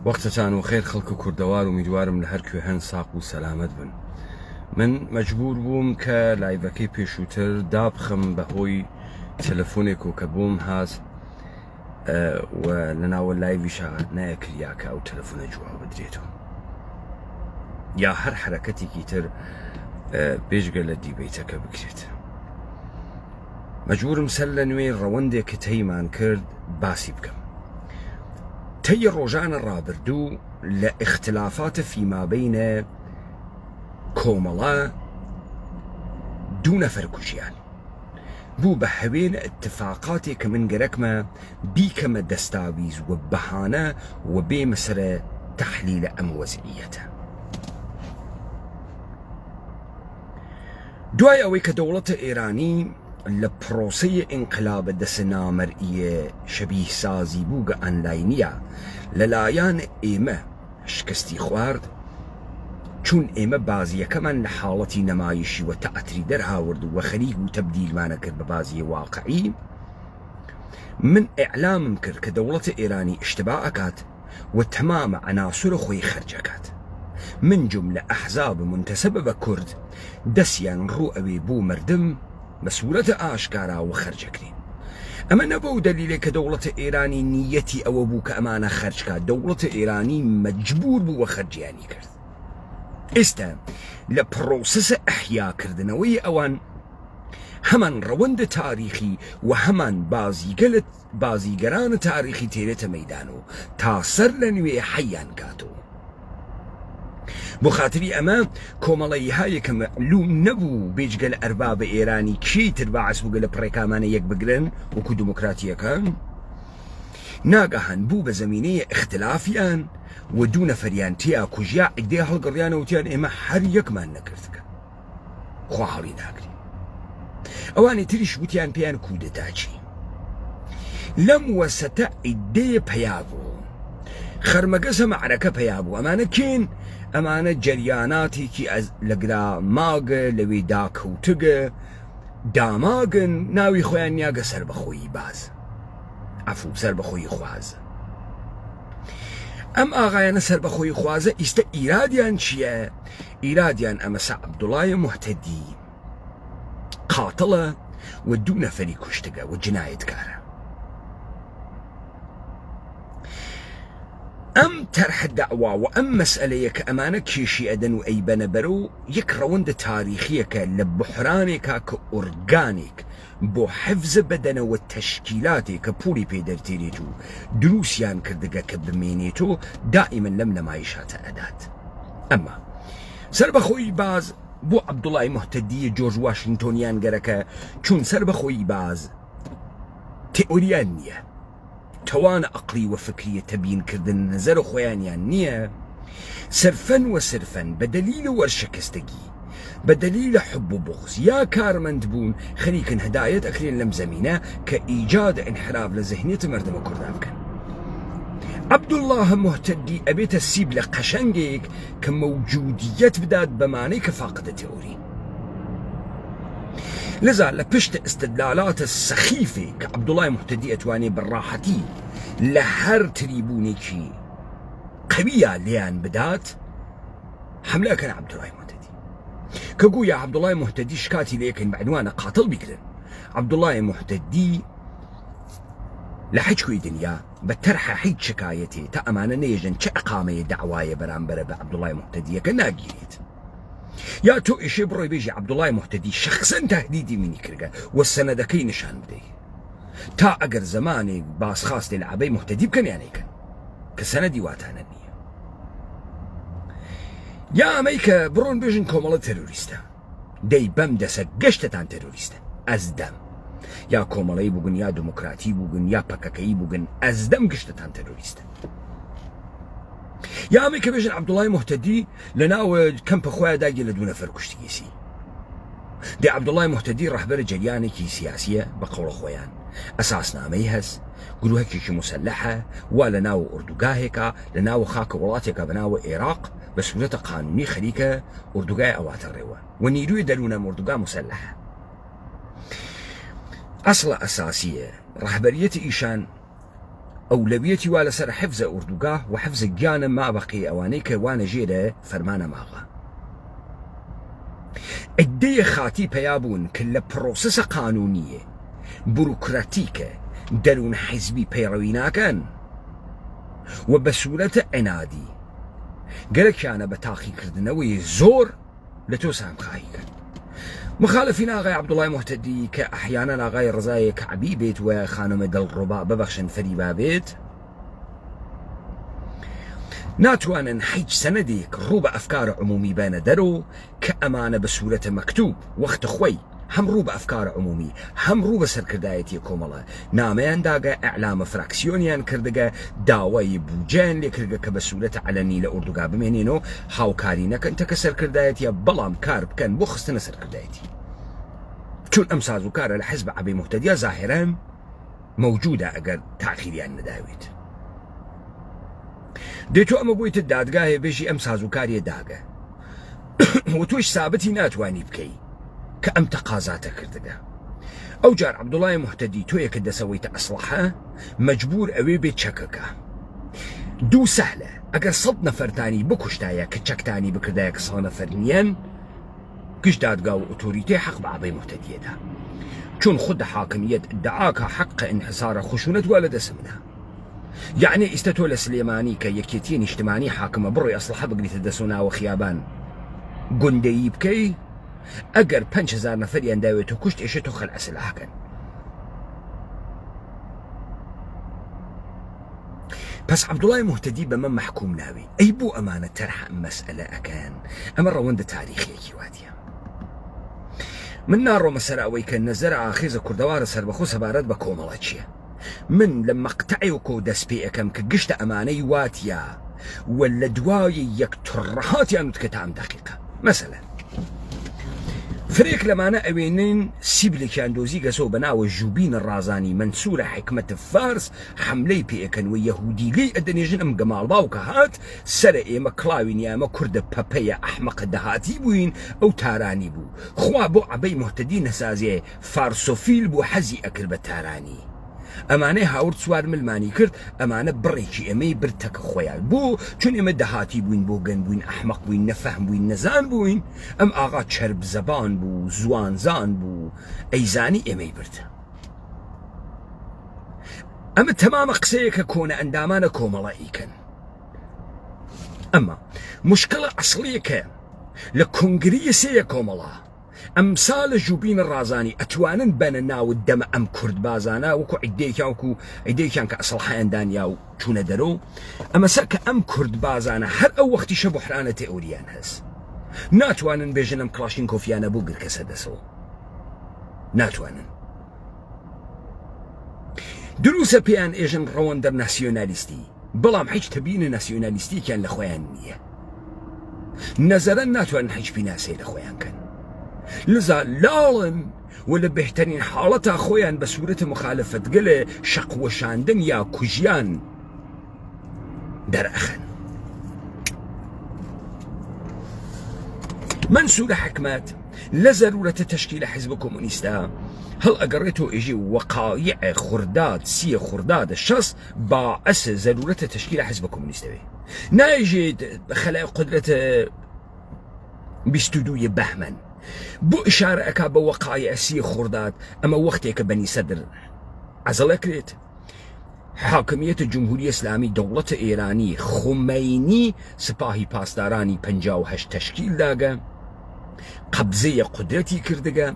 وەختتان و خێر خەڵک و کوردەوار و میدوارم لە هەر کوێ هەن ساق و سەلامەت بن. من مەجبور بووم کە لایڤەکەی پێشووتر دابخم بەهۆی تەلەفۆنێک و کە بووم هاز و لەناوە لایڤیشا نایەکریا کە ئەو تەلەفۆنە جواب بدرێتەوە یا هەر حرەکەتێکی تر بێژگە لە دیبەیتەکە بکرێت. مەجبورم سەر لە نوێ ڕەوەندێک کە تەیمان کرد باسی بکەم. تەی ڕۆژانە ڕابردوو لە اختلافاتە فیمابینە کۆمەڵە دوو نەفەر کوژیان بوو بە هەوێنە اتفاقاتێک کە من گەرەکمە بیکەمە دەستاویز و بەهانە و بێمە سەرە تەحلیلە ئەم وەزعیەتە. دوای ئەوەی کە دەوڵەتە ئێرانی لە پرۆسەی ئینقلابە دەسە نامەرئیە شەبیه سازی بووگە ئەنلاینیە لەلایەن ئێمە شکستی خوارد، چون ئێمە بازیەکەمان لە حاڵەتی نەمایشی و تەعەتری دەرهاورد و خەریک و تەبدیلمانە کرد بە بازی واقعی. من ئیعلامم کرد کە دەوڵەتە ئێرانی اشتباه ئەکات و تەمامە عناسورە خۆی خەرجەکات. من جملە ئەحزاب منتەسەبە بە کورد دەستیان ڕوو ئەوێ بوو مردم بە سوورەتە ئاشکارا و خەرجەکرین. ئەمە نەبە و دەلیلێک کە دەوڵەتە ئێرانی نیەتی ئەوە بوو کە ئەمانە خەرجکات، دەوڵەتە ئێرانی مەجبور بوو وە خەرجیانی کرد. ئێستا لە پرۆسەسە ئەحیاکردنەوەی ئەوان هەمان ڕەوەندە تاریخی و هەمان بازیگەرانە تاریخی تێرێتە مەیدان و تا سەر لە نوێ حەیان کاتەوە. بۆ خاتری ئەمە کۆمەڵەی هایەکە مەعلوم نەبوو بێجگە لە ئەربابە ئێرانی کێیتر بەعەس بووگە لە پڕێکامانە یەک بگرن وەکو دموکراتیەکان ناگەهان بوو بە زەمینەیە اختلافیان و دوو نەفەریان تیا کوژیا ئیدێ هەڵگەڕیانە وتیان ئێمە هەر یەکمان نەکردکە خوا هەڵی ناگرین. ئەوانی تریش وتیان پێیان کودەتاچی. لەم وەسەتە ئیدێ پەیا بوو، خەرمەگەزە مەعرەکە پەیا بوو. ئەمانە کێن؟ ئەمانە جەریاناتێکی لەگرا ماگە لەوێ داکەوتگە داماگن ناوی خۆیان نیاگە سەر بەخۆیی باز ئەفوو سەر بەخۆی خوازە. ئەم ئاغایانە سەر بەخۆی خوازە ئیستە ئیرادیان چییە؟ ئیرادیان ئەمەسە عەبدوڵای موحتەدی قاتڵە و دوو نەفەری کوشتگە و جنایەتکارە. ئەم تەرح دەعوا و ئەم مەسئلەیە کە ئەمانە کێشی ئەدەن و ئەیبەنە بەرەو یەک ڕەوەندە تاریخیەکە لە بحرانێکا کە ئۆرگانێک بۆ حفزە بەدەنەوە تەشکیلاتێک کە پوڵی پێدەرتێنێت و دروستیان کردگە کە بمێنێتەوە دائیمەن لەم نەمایشاتە ئەدات. ئەمە سەر بەخۆی باز بۆ عەبدوڵای موحتەدی جۆرج واشنگتۆنیان گەرەکە، چون سەر بەخۆی باز تئۆریان نییە، توانە عەقلی و فکریە تەبیینکردن نەزەرە خۆیانیان نییە، سەرفەن و سرفەن بە دەلیلە وەرشەکەستەگی بە دەلیلە حب و بغز یا کارمەند بوون خەریکن هەدایەت ئەکرێن لەم زەمینە کە ئیجادە ئینحراف لە زەهنیەتە مەردەمە کوردان بکەن. عەبدوڵڵاه موحتەدی ئەبێتە سیب لە قەشەنگێک کە مەوجودیەت بدات بەمانەی کە فاقدە تئۆری. لذا لە پشت استدلالاتە سەخیفێ کە عەبدوڵای موحتەدی ئەتوانێ بەڕاحەتی لە هەر تریبوونێکی قەویە لێیان بدات حەملەکەن عەبدوڵای موحتەدی کە گویا عەبدوڵای موحتەدی شکاتی لێکن بەعنوانە قاتڵ بیگرن. عەبدوڵای موحتەدی لە هیچ کوی دنیا بە تەرحە هیچ شکایەتێ تا ئەمانە نێژن چه ئەقامەیە دەعوایە بەرامبەرە بە عەبدوڵای موحتەدیەکە ناگیرێت. یا تۆ ئیشێ بڕۆی بێژی عەبدوڵای موحتەدی شەخسەن تەهدیدی منی کردگە و سەنەدەکەی نیشان بدەی تا ئەگەر زەمانێک باسخاستێ لە عەبەی موحتەدی بکەن یانەیکەن کە سەنەدی واتانە نییە. یا ئەمەی کە بڕۆن بێژن کۆمەڵە تەرۆریستە دەی بەم دەسە گەشتتان تەرۆریستە ئەزدەم، یا کۆمەڵەی بووگن یا دموکراتی بووگن یا پەکەکەی بووگن ئەزدەم گشتتان تەرۆریستە. یا ئەمەی کە بێژن عەبدوڵای موحتەدی لە ناوە کەمپە خۆیان داگیر لە دوو نەفەر کوشتگیسی. دێ عەبدوڵای موحتەدی ڕەهبەرە جەریانێکی سیاسیە بە قەوڵە خۆیان، ئەساسنامەی هەست، گروهەکێکی مسلحە وا لە ناو ئوردوگاهێکە لە ناو خاکە وڵاتێکە بە ناوە عێراق بە سوورەتە قانونی خەریکە ئوردوگای ئەواتە ڕێوە و نیروی دەروونە ئوردوگا مسلحە. ئەسڵە ئەساسیە ڕەهبەریەتی ئیشان ئەولەویەتی وا لەسەر حفزە ئوردوگاه و حفزە گیانە مابەقی ئەوانەی کە وانە ژێرە فەرمانە ماغا عدەیە خاتی پەیابوون کە لە پرۆسەسە قانونیە بروکراتیکە دەروون حیزبی پەیڕەوی ناکەن و بە سوورەتە عنادی گەلێکیانە بە تاقیکردنەوەی زۆر لە تۆ سامخایی کرد مخالفین ئاغای عەبدوڵای موحتەدی کە ئەحیانەن ئاغای ڕزای کەعبی بێت و خانمە دڵڕۆبا ببەخشن فەریبا بێت ناتوانن هیچ سەنەدێک ڕوو بە ئەفکارە عمومی بەنە دەرەوە کە ئەمانە بە سوورەتە مەکتوب وەختە خۆی هەم ڕوو بە ئەفکارە عمومی هەم ڕوو بە سەرکردایەتی کۆمەڵە نامەیان داگە ئەعلامە فراکسیۆنیان کردگە داوای بوجیان لێکردگە کە بە سوورەتە عەلەنی لە ئوردوگا بمێنێنەوە هاوکاری نەکەن تەکە سەرکردایەتیە بەڵام کار بکەن بۆ خستنە سەرکردایەتی چون ئەم سازوکارە لە حیزب عەبەی موحتەدیە زاهرەن مەوجودە ئەگەر تاخیریان نەداوێت دێتۆ ئەمە بۆیتە دادگایە بێژی ئەم سازوکاریە داگە و تۆش سابەتی ناتوانی بکەی کە ئەم تەقازاتە کردگە ئەو جار عەبدوڵای موحتەدی تۆیە کە دەسەوەیتە ئەسڵحە مەجبور ئەوێ بێت چەکەکە دوو سەهلە ئەگەر 100 نەفەرتانی بکوشتایە کە چەکتانی بکردایە کە 100 نەفەر نیەن گشت دادگا و ئۆتۆریتێ حەق بە عەبەی موحتەدیەدا چون خود حاکمیت ادعاکە حق انحصار خشونەت وا لە دەست منە يعني ئیستا تۆ لە سلێمانی کە یەکێتیە نیشتمانی حاکمە بڕۆی ئەسڵحە بگریتە دەست و ناوە خیابان گوندەیی بکەی ئەگەر 5000 نەفەریان داوێت و کوشت ئێشە تۆ خەل ئەسلحەکەن پس عەبدوڵای موحتەدی بەمە محکوم ناوی ئەی بۆ ئەمانە تەرحە ئەم مەسئلە ئەکەن ئەمە ڕەوەندە تاریخیەکی واتیە من ناڕۆمە سەر ئەوەی کە نەزەرە ئاخێزە کوردەوارە سەربەخۆ سەبارەت بە کۆمەڵە چییە من لە مەقتەعێکۆ دەست پێ ئەەکەم کە گشتە ئەمانەی واتیە و لە دوای یەک تڕەهاتیان وت کە تا ئەم دەقیقە مەسەلەن فرێک لەمانە ئەوێنن سیبلێکیان دۆزی گەسەوە بە ناوە ژوبینە ڕازانی منسوورە حکمەتە فارس حەملەی پێەکەن و یەهودی لێی ئەدەنێژن ئەم گەماڵباو کە هات سەرە ئێمە کڵاوین یامە کوردە پەپەیە ئەحمەقە دەهاتی بووین ئەو تارانی بوو خوا بۆ عەبەی موحتەدی نەسازێ فارسۆفیل بۆ حەزی ئەکرد بە تارانی ئەمانەی هاورد سوار ملمانی کرد ئەمانە بڕێکی ئێمەی برتەکە خۆیان بوو چون ئێمە دەهاتی بووین بۆ گەن بووین ئەحمەق بووین نەفەهم بووین نەزان بووین ئەم ئاغا چەرب زەبان بوو زوانزان بوو ئەیزانی ئێمەی برد ئەمە تەمامە قسەیەکە کۆنە ئەندامانە کۆمەڵاییکەن ئەمە مشکلە ئەسڵیەکە لە کۆنگریە سەیە کۆمەڵە ئەمساڵە ژوبینە ڕازانی ئەتوانن بەنە ناوت دەمە ئەم کورد بازانە وەکو عیدێکیان کە ئەسڵحەیان دانیا و چوونە دەرەوە ئەمەسە کە ئەم کورد بازانە هەر ئەو وەختیشە بوحرانە تێئۆریان هەست ناتوانن بێژن ئەم کڵاشینکۆفیانە بوو گرکەسە دەسەوە ناتوانن دروسە پێیان ئێژن ڕەوەندە ناسیۆنالیستی بەڵام هیچ تەبینە ناسیۆنالیستیکیان لە خۆیان نییە نەزەرەن ناتوانن هیچ بیناسێ لە خۆیان کەن لذا لاڵن و لە بهترین حاڵەتا خۆیان بە سوورەتە مخالەفەتگەلە شەقوەشاندن یا کوژیان دەرئەخەن منسوورە حکمەت لە زەرورەتە تەشکیلە حیزب کۆمونیستە هەڵ ئەگەڕێتەوە ئێژێ وەقایع خورداد سیە خوردادە شەست باعەسە زەرورەتە تەشکیلە حیزب کۆمونیستەوێ نایژێت خەلای قودرەتە 22 بەهمەن بۆ ئشارە ئەکا بە وەقایع سیە خورداد ئەمە وەختێکە بەنی سەدر عەزەڵەکرێت حاکمیەتە جمهوری ئیسلامی دەوڵەتە ئێرانی خومەینی سپاهی پاسدارانی 58 تەشکیل داگە قەبزەیە قودرەتی کردگە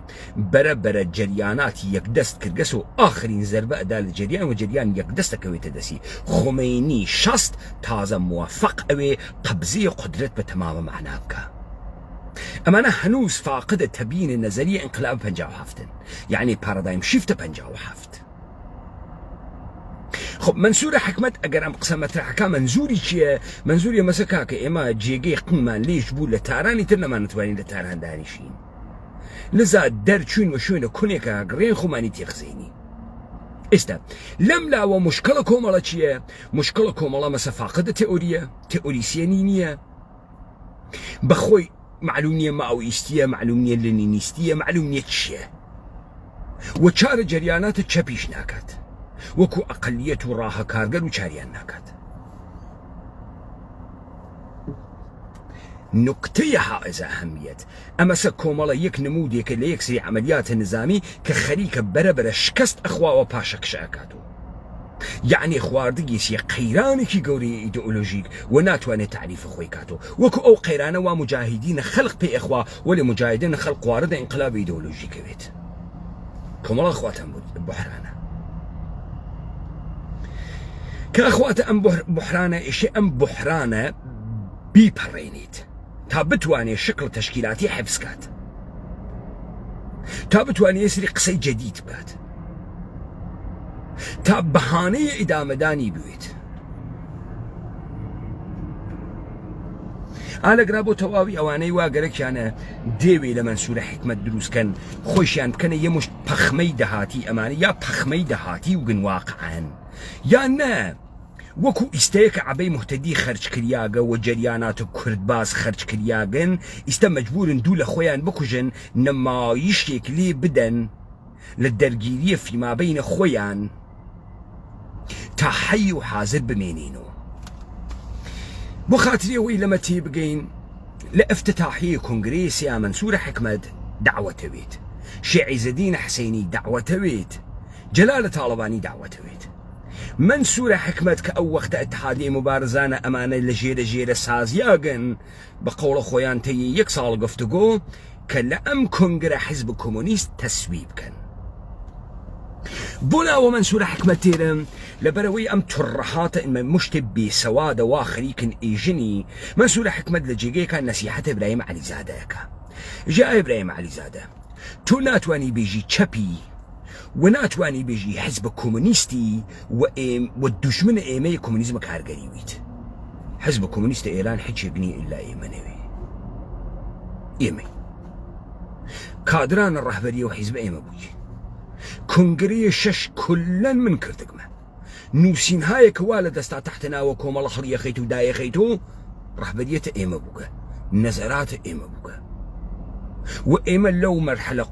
بەرە جەریاناتی یەکدەست کردگەس و ئاخرین زەربە ئەدا لە جەریان و جەریان یەکدەستەکەوێتە دەسی خومەینی 60 تازە موافق ئەوێ قەبزەیە قودرەت بە تەمامە مەعنا بکە ئەمانە هەنووز فاقدە تەبینە نەزەریە ئینقلاب 57 یعنی پارادایم شیفتە 57 خب منسوورە حکمت ئەگەر ئەم قسە مەترحەکە منزوری چییە منزوری مەسە کاکە ئێمە جێگەی قممان لێش بوو لە تارانی تر نەمانەتوانین لە تاران دانیشین لذا دەرچوین و شوێنە کونێکە گڕێن خۆمانی تێخزێنی ئێستا لەم لاوە مشکلە کۆمەڵە چییە مشکلە کۆمەڵە مەسە فاقدە تئۆریە تئۆریسیەنی نییە بەخۆی معلوم نییە ماوئیستیە معلوم نییە لێنینیستیە معلوم نییە چییە و چارە جەریاناتە چەپیش ناکات وەکو ئەقەلیەت و ڕاهەکارگەر و چاریان ناکات. نقطەی حائز ئەهەمیەت ئەمەسە کۆمەڵە یەک نمودێکە لە یەک سری عملیاتە نظامی کە خەریکە بەرەبەرە شکست ئەخواوە پاشەکشە ئەکاتەوە. یعنی خواردگی سیە قەیرانێکی گەورەی ئیدئۆلۆژیک و ناتوانێت تعریف خۆی کاتەوە وەکو ئەو قەیرانە وا مجاهدینە خەڵق پێ ئەخوا وەلی مجاهدین خەڵق واردە ئینقلاب ئیدئۆلۆژیکەوێت. کۆمەڵە خواتەم بوحرانە کە ئەخواتە ئەم بوحرانە ئیشێ ئەم بوحرانە بیپەڕێنیت تا بتوانێت شکل تشکیلاتی حفظ کات، تا بتوانێت سری قسەی جدید بات، تا بەهانەیە ئیدامەدانی بوێت. ئالەگرا بۆ تەواوی ئەوانەی وا گەرەکیانە دێوێ لە مەنسوورە حکمت دروستکەن خۆشیان بکەنە یە مشت پەخمەی دەهاتی ئەمانە یا پەخمەی دەهاتی و گنواقعان یان نە وەکو ئیستەیەکە عەبەی مهتەدی خەرجکریاگە و جەریانات و کوردباز خەرجکریاگەن ئیستە مەجبورن دوو لە خۆیان بکوژن نەمایشتێک لێ بدەن لە دەرگیریە فیمابەینە خۆیان تا حەی و حازر بمێنینەوە. بۆ خاتری ئەوەی لەمە تێ بگەین لە ئەفتتاحیە کۆنگرێسیا مەنسوورە حکمەت دعوەتەوێت، شێعیزەدین حسەینی دعوەتەوێت، جەلالە تاڵەبانی دعوەتەوێت. منسوورە حکمت کە ئەو وەختە ئەتحادیە مبارزانە ئەمانە لە ژێرە ژێرە سازیاگەن بە قەوڵە خۆیان تەیە یەک ساڵ گفتوگۆ کە لە ئەم کۆنگرە حیزب کۆمۆنیست تەسویب بکەن. بۆ ناوە منسوورە حکمت تێرم لەبەرەوەی ئەم توڕەهاتە مشتێ بێسەوادە وا خەریکن ئیژنی منسوورە حکمت لە جێگەیەکان نەسیحەتە ئیبراهیم عەلیزادەیەکە. ژا ئیبراهیم عەلیزادە تۆ ناتوانی بێژی چەپی و ناتوانی بێژی حزب کۆمۆنیستی و دوژمنە ئێمەی کۆمۆنیزمە کارگەری ویت. حزب کۆمۆنیستە ئێران هیچێک نییە ئیلا ئێمە نەوێ، ئێمەی کادرانە ڕەهبەریە و حیزب ئێمە بووی. کۆنگرەیە شەش کولەن من کردگمە نووسینهایەکە وا لە دەستا تەحتەناوە کۆمەڵە خەڵیەخەیت و دایەخەیت و ڕەهبەریەتە ئێمە بووکە، نەزەراتە ئێمە بووکە و ئێمە لەو مەرحەلە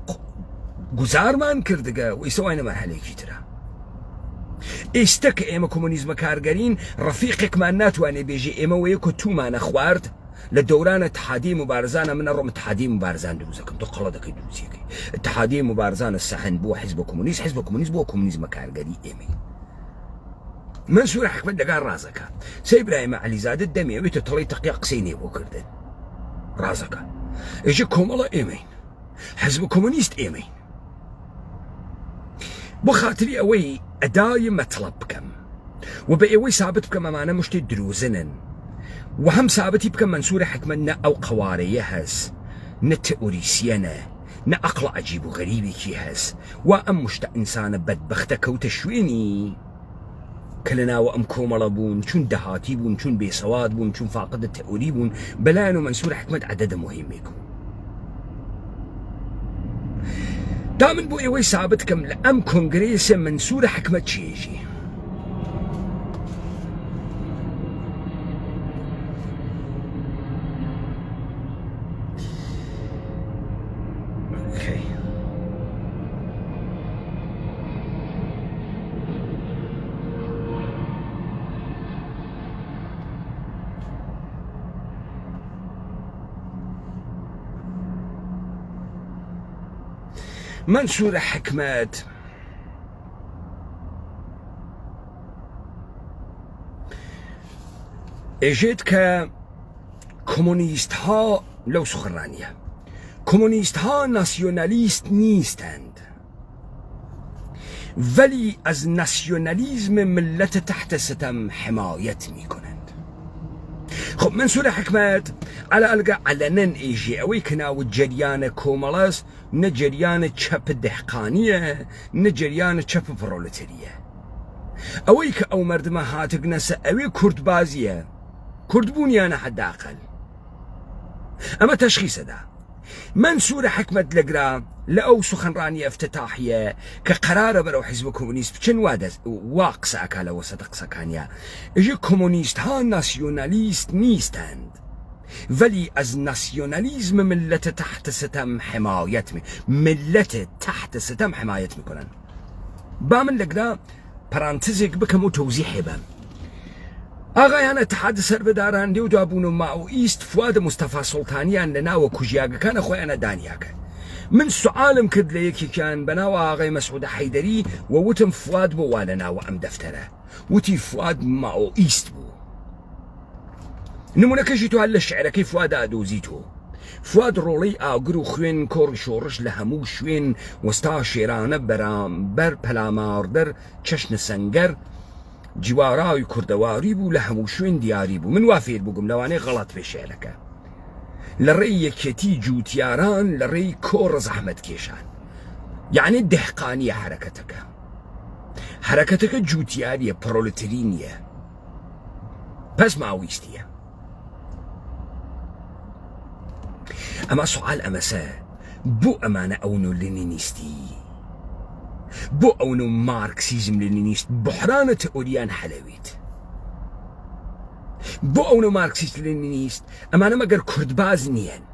گوزارمان کردگە و ئیسەوانە مەرحەلەیەکی ترە. ئێستا کە ئێمە کۆمۆنیزمە کارگەرین ڕەفیقێکمان ناتوانێ بێژێ ئێمە وەیەک و تومانە خوارد لە دەورانە اتحادیە مبارزانە منە ڕۆم اتحادیە مبارزان دروستەکەم تۆ قەڵە دەکەی دروستیەکەی اتحادیە مبارزانە سەحن بۆ حیزب کۆمۆنیست، حیزب کۆمۆنیست بۆ کۆمۆنیزمە کارگەری ئێمەی. منسوورە حکمت لەگەڵ ڕازەکە سەی ئیبراهیم عەلیزادە دەمێوێتە تەڵەی تەقیا قسەی نێ بۆ کردن ڕازەکە ئێژە کۆمەڵە ئێمەین، حیزب کۆمۆنیست ئێمەین. بۆ خاتری ئەوەی ئەدای مەطلب بکەم و بە ئێوەی سابت بکەم ئەمانە مشتێ دروزنن و هەم سابتی بکەم منسوورە حکمت نە ئەو قەوارەیە هەست نە تئۆریسیەنە نە ئەقڵە عەجیب و غەریبێکی هەست و ئەم مشتە ئینسانە بەدبەختە کەوتە شوێنی کە لەناوە ئەم کۆمەڵە بوون چون دەهاتی بوون چون بێسەواد بوون چون فاقدە تئۆری بوون بەلایەن و منسوورە حکمت عەدەدە مهمێک بوو. دا من بۆ ئێوەی سابت کەم لە ئەم کۆنگرێسە منسوورە حکمت چێژی منسوورە حکمت ئێژێت کە کۆمۆنیستها لەو سخنرانیە کۆمۆنیستها ناسیۆنالیست نیستند ولی از ناسیۆنالیزم ملت تحت ستم حمایت میکنند. خب منسوورە حکمت على ئەلگە علەنەن ئێژێ ئەوەی کە ناوە جەریانە کۆمەڵەس نە جەریانە چەپ دەحقانیە نە جەریانە چەپ پرۆلەتەریە. ئەوەی کە ئەو مەردمە هاتگنەسە ئەوێ کوردبازیە کوردبوونیانە حەداقل ئەمە تەشخیسەدا. منسوورە حکمت لەگرا لە ئەو سخنڕانی ئەفتتاحیە کە قەرارە بەرەو حیزب کۆمۆنیست بچن وا قسە ئەکا لە وەسەدە قسەکانیە ئێژە کۆمۆنیستها ناسیۆنالیست نیستند ولی از ناسیۆنالیزم ملت تحت ستم حمایت ملت تحت ستم حمایت میکنن. با من لەگرا پرانتزێک بکەم و تەوزیحێ بەم. ئاغایان اتحاد سەربەداران لێو دابوون و ماوئیست فواد مستەفا سوڵتانیان لە ناوە کوژیاگەکانە خۆیانە دانیاکە. من سوالم کرد لە یەکێکیان بەناوە ئاغای مەسعود حەیدەری و وتم فواد بۆ وا لە ناوە ئەم دەفتەرە. وتی فواد ماوئیست بوو. نمونەکەشی تو هەر لە شعرەکەی فواد ئادۆزیتەوە. فواد ڕۆڵەی ئاگر و خوێن کۆڕی شۆڕش لە هەموو شوێن وەستا شێرانە بەرامبەر پەلاماردەر چەشنە سەنگەر جیواراوی کوردەواری بوو لە هەموو شوێن دیاری بوو. من وا فێر بووگم لەوانەیە غەڵەت پێشێلەکە لە ڕێی یەکێتی جووتیاران لە ڕێی کۆڕ زەحمەت کێشان، یعنی دەهقانیە حرەکەتەکە جووتیاریە، پرۆلترینیە، پەس ماویستیە. ئەمە سوال ئەمەسە بۆ ئەمانە ئەون و لێنینیستی، بۆ ئەون و مارکسیزم لێنینیست بحرانە تەئۆریان حەلەویت، بۆ ئەون و مارکسیست لێنینیست ئەمانە مەگەر کوردباز نیەن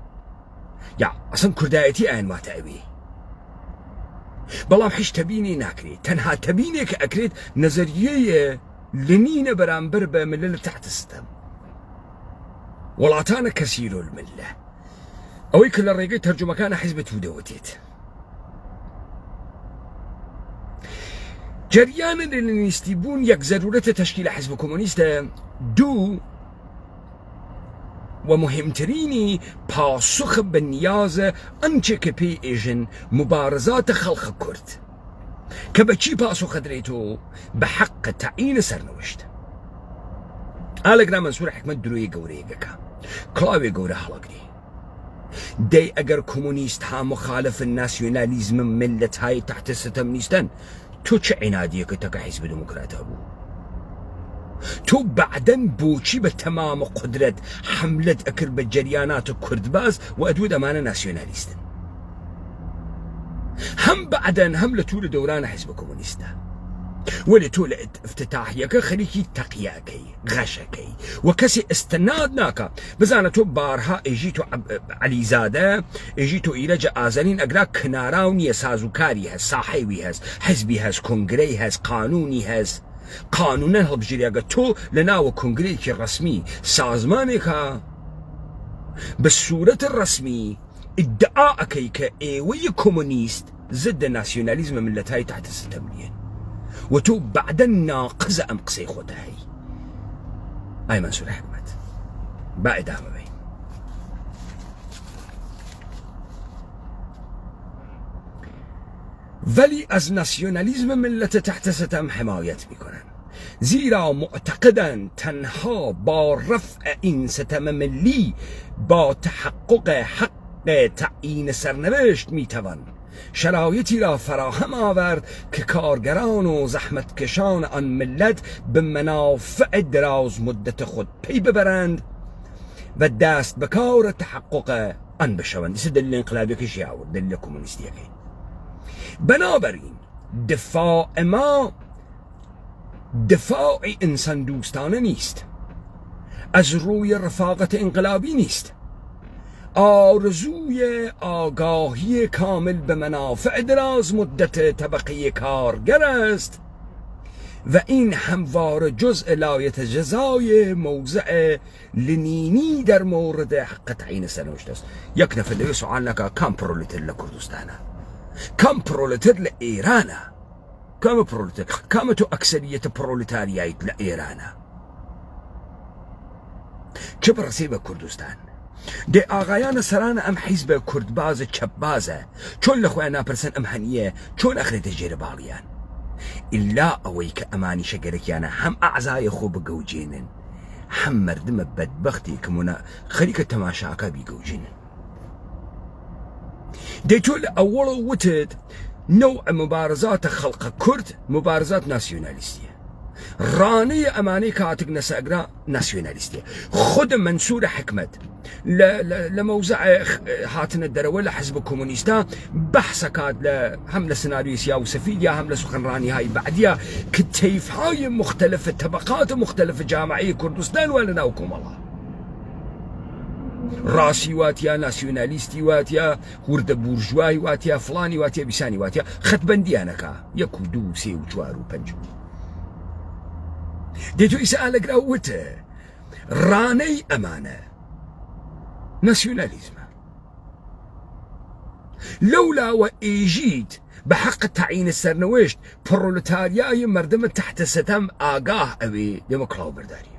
یا ئەسەن کوردایەتی ئایان واتە ئەوێ. بەڵام هیچ تەبینی ناکرێت، تەنها تەبینێک کە ئەکرێت نەزەریەیە لێنینە بەرامبەر بە ملە لە تحت ستەم وڵاتانە کەسیرۆلملە، ئەوەی کە لە ڕێگەی تەرجمەکانە حیزبت ودەوتێت. جریان لێنینیستی بوون یەک زەرورەتە تەشکیلە حیزب کۆمۆنیستە، دوو و مهمترینی پاسخ بە نیازە ئەنچێ کە پێی ئێژن مبارزاتە خەڵخە کورد کە بەچی پاسخ ئەدرێتەوە بە حەقە تەعیینە سەرنەوەشت. ئالەگرا مەنسوور حکمەت درۆیە گەورەیەکەکە کڵاوێ گەورە هەڵەگری دەی ئەگەر کۆمۆنیست ها مخالف ناسیۆنالیزم ملت های تحت ستەم نیستن، تۆ چه عینادیەکەتەکە حیزب دموکراتە بوو؟ تۆ بعدەن بۆچی بە تەمام قدرەت حملت ئەکرد بە جەریاناتە کوردباز و ئەدوێت ئەمانە ناسیۆنالیستن؟ هەم بعدەن هەم لە توورە دەورانە حیزب کۆمۆنیستە، ولی تۆ لە افتتاحیەکە خەریکی تەقیەکەی غەشەکەی و کەسی ئەستەناد ناکە. بزانە تۆ بارها ئێژی تۆ عەلیزادە ئێژی تۆ ئیرەجە ئازەرین ئەگرا کناراو نییە، سازوکاری هەست، ساحەیوی هەست، حیزبی هەست، کۆنگرەی هەست، قانونی هەست، قانونە هەڵبژێریاگە تۆ لە ناوە کۆنگرەیەکی ڕەسمی سازمانێکە بە سوورەتە ڕەسمی ئیدعا ئەکەی کە ئێوەی کۆمۆنیست ضد ناسیۆنالیزمە ملەتهای تحت ستەم نیە و تۆ بعدەن ناقزە ئەم قسەی خۆتە هەی. ئای مەنسوور حکمەت با ئێدامە بین. ولی از ناسیونالیزم ملت تحت ستم حمایت میکنن، زیرا معتقدن تنها با رفع این ستم ملی با تحقق حق تعیین سرنوشت میتوان شرایطی را فراهم آورد که کارگران و زحمتکشان آن ملت به منافع دراز مدت خود پی ببرند و دست به کار تحقق آن بشوند. این دلیل انقلابی کشی آورد، دلیل کمونیستی که بنابراین دفاع ما دفاع انسان دوستانه نیست، از روی رفاقت انقلابی نیست، آرزوی آگاهی کامل به منافع دراز مدت طبقه کارگر است و این همواره جزء لایتجزای موضع لنینی در مورد حق تعیین سرنوشت است. یک نفر دیگه سوال نکه کام پرولتر لکردستانه، کام پرولتر لإيرانه، کام پرولتر، کام تو اکثریت پرولتاریایت لإيرانه چه برسه به کردستان؟ ده آغایان سران ام حزب کردباز چپبازه چون لخواه ناپرسن ام هنیه چون اخرت جیر بالیان إلا اوی که امانی شگرکیانه هم اعزای خوب گوجینن هم مردم بدبختی کمونا خریک تماشاکا بی گوجینن. ده طول اول وتد نوع مبارزات خلق کرد مبارزات ناسیونالیستیه، راني اماني كاتق نساقرا ناسيوناليستي. خد منصور حكمت لموزع هاتنا الدروله حزب كومونيستا بحث كاد هم لسيناريو سياسي يا هم لسخنراني هاي بعديا كتيف هاي مختلفه طبقات مختلفه جامعيه كردستان ولا ناوكم الله راسي واتيا ناسيوناليستي واتيا ورد بورجواي واتيا فلاني واتيا بيساني واتيا خط بندي انكا يكو دو سي وچوار و پنج ديتو إسألك راوته راني أمانة ناسيوناليزم لولا وإيجيد بحق تعيين السرنوشت برولتارياي مردم تحت ستم آقاه أبي ديمقراو برداري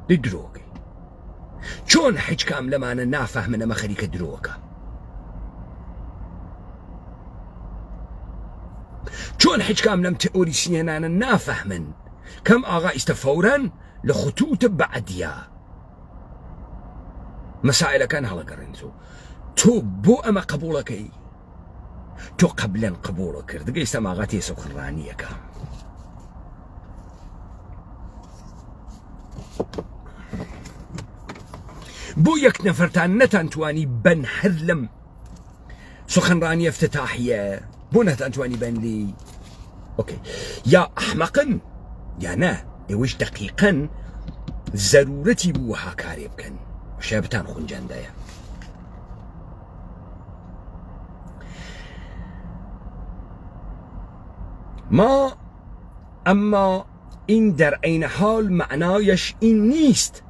دي دروغي چون حجكام لما أنا نافه من مخريك دروغا چون حجكام لم تقولي سينانا نافه من كم آغا استفورا لخطوط بعديا مسائل كان هلا قرنزو تو بو أما قبولك تو قبلا قبولك دقي سماغاتي سخرانية كام بو يك نفرتان نتانتواني بن حرلم سخنرانية افتتاحية بو نتانتواني بن لي اوكي يا احمقا يا نا يوش دقيقا ضرورتي بوها كاري بكن شابتان خنجان دايا ما اما این در عین حال معنایش این نیست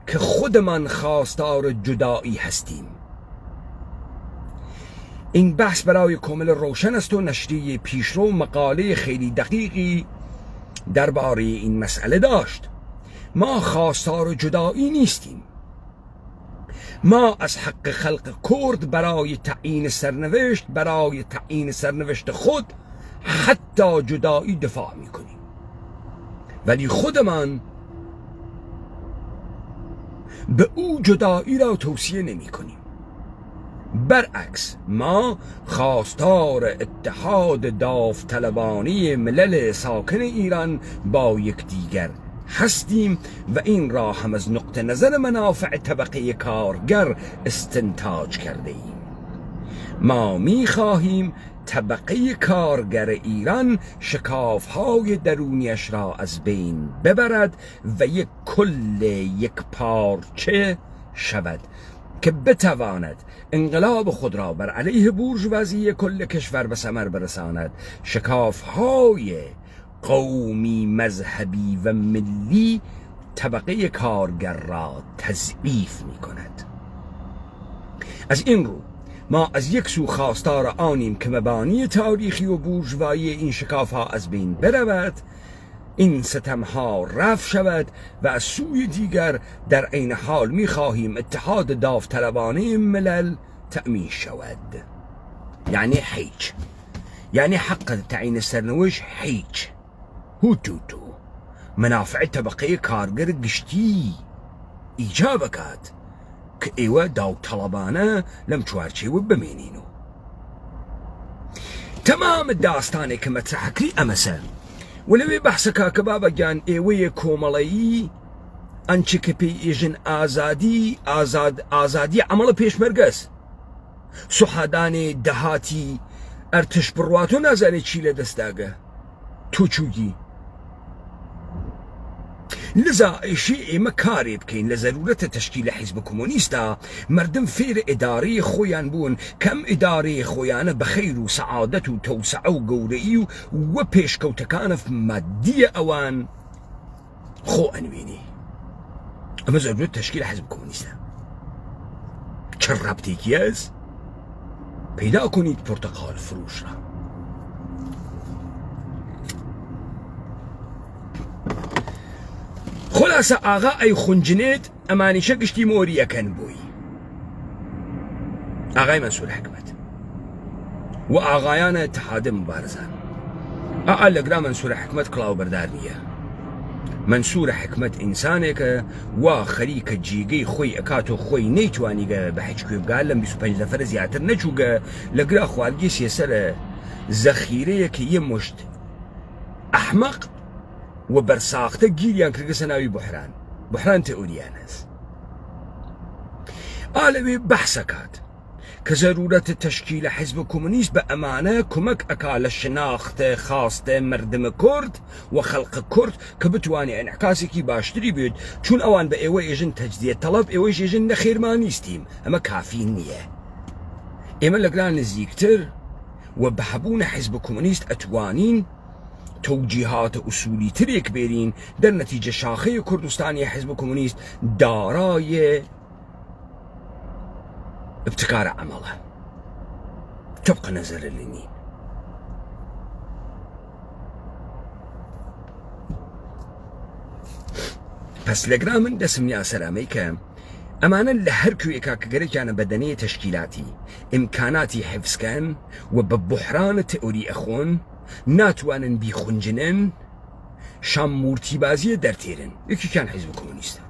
که خودمان خواستار جدایی هستیم. این بحث برای کامل روشن است و نشریه پیشرو مقاله خیلی دقیقی درباره این مسئله داشت. ما خواستار جدایی نیستیم. ما از حق خلق کرد برای تعیین سرنوشت خود حتی جدایی دفاع میکنیم، ولی خودمان به او جدایی را توصیه نمی کنیم. برعکس ما خواستار اتحاد داوطلبانه ملل ساکن ایران با یکدیگر هستیم و این را هم از نقطه نظر منافع طبقه کارگر استنتاج کرده ایم. ما می خواهیم طبقه کارگر ایران شکافهای درونیش را از بین ببرد و یک کل یک پارچه شود که بتواند انقلاب خود را بر علیه بورژوازی کل کشور به ثمر برساند. شکافهای قومی، مذهبی و ملی طبقه کارگر را تضعیف می کند. از این رو ما از یک سو خواستار آنیم که مبانی تاریخی و بورژوایی این شکافها از بین برود، این ستمها رفع شود، و از سوی دیگر در عین حال می خواهیم اتحاد داوطلبانه ملل تأمین شود. یعنی هیچ، یعنی حق تعیین سرنوشت هیچ، هوتوتو منافع طبقه کارگر گشتی ایجاب کات که ایوه داوطلبانه لم چوارچیوه بمینینو. تمام داستانه که مطرح کری امسه ولوی بحثکا که بابا جان ایوه کومالی انچه که پی ایجن آزادی عمل پیشمرگس سحادان دهاتی ارتش برواتو نزانه چی لدستاگه تو چوگی لذا اشياء مكاري بكين لضرورة تشكيل حزب كومونيستا مردم فير إداري خويان بون كم إداري خويان بخير وسعادة وتوسع وقورئي وبيش كوتكان في مادية أوان خو أنويني. أما ضرورة تشكيل حزب كومونيستا شربتي كياز پیدا کنید پرتقال فروش را. خلاصة آغا أي خنجنيت أماني شكشتي موريا كان بوي آغاي منصور حكمت وآغايان اتحاد مبارزان أقل لقرا منصور حكمت كلاو بردارنية. منصور حكمت إنسانك وخريك جيجي خوي أكاتو خوي نيتوانيقا بحجكو يبقى لم بيسو نفر زياتر نجوغا لقرا خوالجي سيسر زخيريك يمشت أحمق وبرساخته جيليان كرقسناوي بحران تأوليانس آلوي بحثكات كضرورة تشكيل حزب كومونيست بأمانة كمك أكال الشناخت خاصة مردم كرد وخلق كرد كبتواني انعكاسي كي باشتري بيد چون اوان بأيوه ايجن تجديد طلب ايوه ايجن نخير ما نيستيم اما كافين نية اما لقران نزيكتر وبحبون حزب كومونيست اتوانين توجيهات أصولي تريك بيرين در نتيجة شاخي كردستاني حزب كومونيست داراي ابتكار عمله تبقى نظر لنين. بس لقرا من دسم يا سلامي كام أمانا لهركو إكاكاكريك أنا بدنية تشكيلاتي إمكاناتي حفظ كان وببحران تأوري أخون ناتوانن بيخنجنن شام مورتي بازية درتيرن يكي كان حزب كومونيست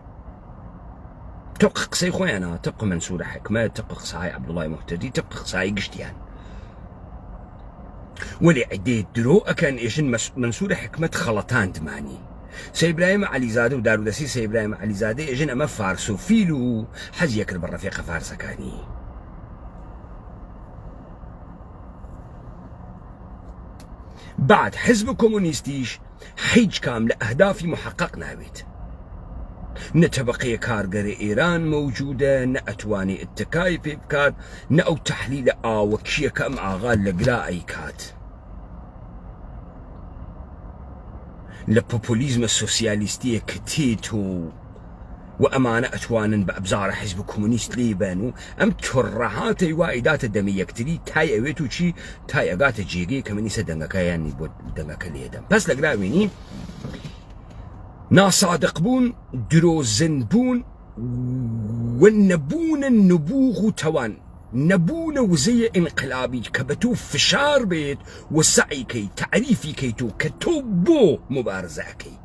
تبقى قصي خويانا تبقى منصور حكمة تبقى قصاي عبد الله مهتدي تبقى قصاي قشتيان ولي عديد درو أكان إيشن منصور حكمة خلطان دماني سي إبراهيم علي زاده ودارو دسي سي إبراهيم علي زاده إيجن أما فارسو فيلو حز يكر بالرفيقة فارسة كاني بعد حزب كومونيستيش حيج كامل أهدافي محقق نابيت نتبقي كارجر إيران موجودة نأتواني اتكاي بيبكات نأو تحليل وكيا كم آغال لقراء كات لبوبوليزم السوسياليستية كتيتو وأمانة أتوانن بأبزار حزب كومونيست ليبانو أم ترهات وايدات الدمية كتري تاي أويتو شي تاي أغات جيجي كمانيسة دنگكا يعني بود دنگكا ليدم بس لقراء ويني ناصادق بون دروزن بون والنبون النبوغ توان نبون وزي انقلابي كبتو فشار بيت وسعي كي تعريفي كيتو كتوبو مبارزة كي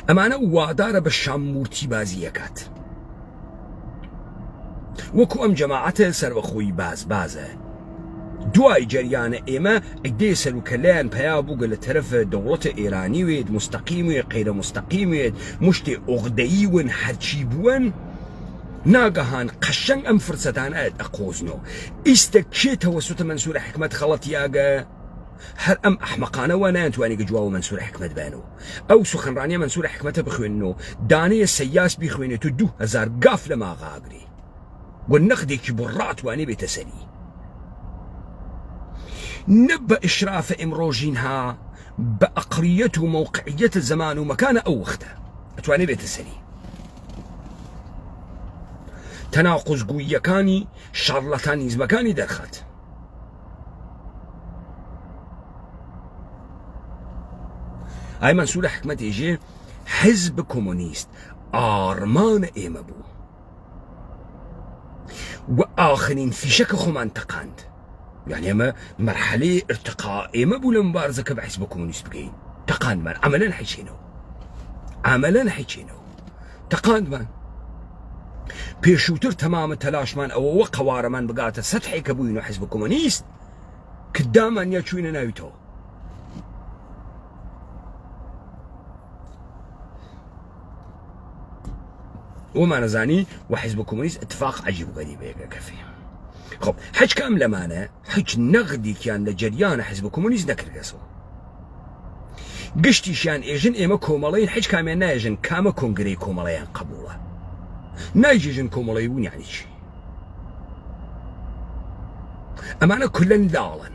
أمانة وادارة بالشام مورتي بازيكات وكو أم جماعته سروخوي بازة دواي جريان إيما إقدي سلوكلان بيابو قل طرف دولة إيراني ويد مستقيم ويد غير مستقيم ويد مشتي أغدئي ون حرشيبون ناقهان قشن أم فرصتان أقوزنو استكشي توسط منصور حكمة خلط ياقا هر أم أحمقانة وانا انتواني قجواو منصور حكمة بانو أو سخنرانيا منصور حكمة بخوينو داني السياس بخوينو تدو هزار قافلة ما غاقري والنقدي كبرات واني بتسلي نبأ إشراف إمروجينها بأقرية وموقعية الزمان ومكان أو وقته أتواني بتسلي تناقض قوية كاني شارلاتانيز مكاني درخت هاي منصور حكمة يجي حزب كومونيست آرمان إيمبو وآخرين في شك خمان تقاند يعني أما مرحلة ارتقاء إيمبو لمبارزة كبحزب كومونيست بقين تقاند من عملا حيشينو تقاند من بيشوتر تمام تلاش من أو وقوار من بقات سطحي كبوينو حزب كومونيست كداما يشوين نايتو وما نزاني وحزب كومونيست اتفاق عجيب وغريب هيك كفي خب حج كام لمانه حج نغدي كان لجريان حزب كومونيست نكرقصو قشتي شان ايجن ايما كومالين حج كامين نايجن كاما كونغري كومالين قبوله نايجن كوماليون يعني شي امانه كلن دالن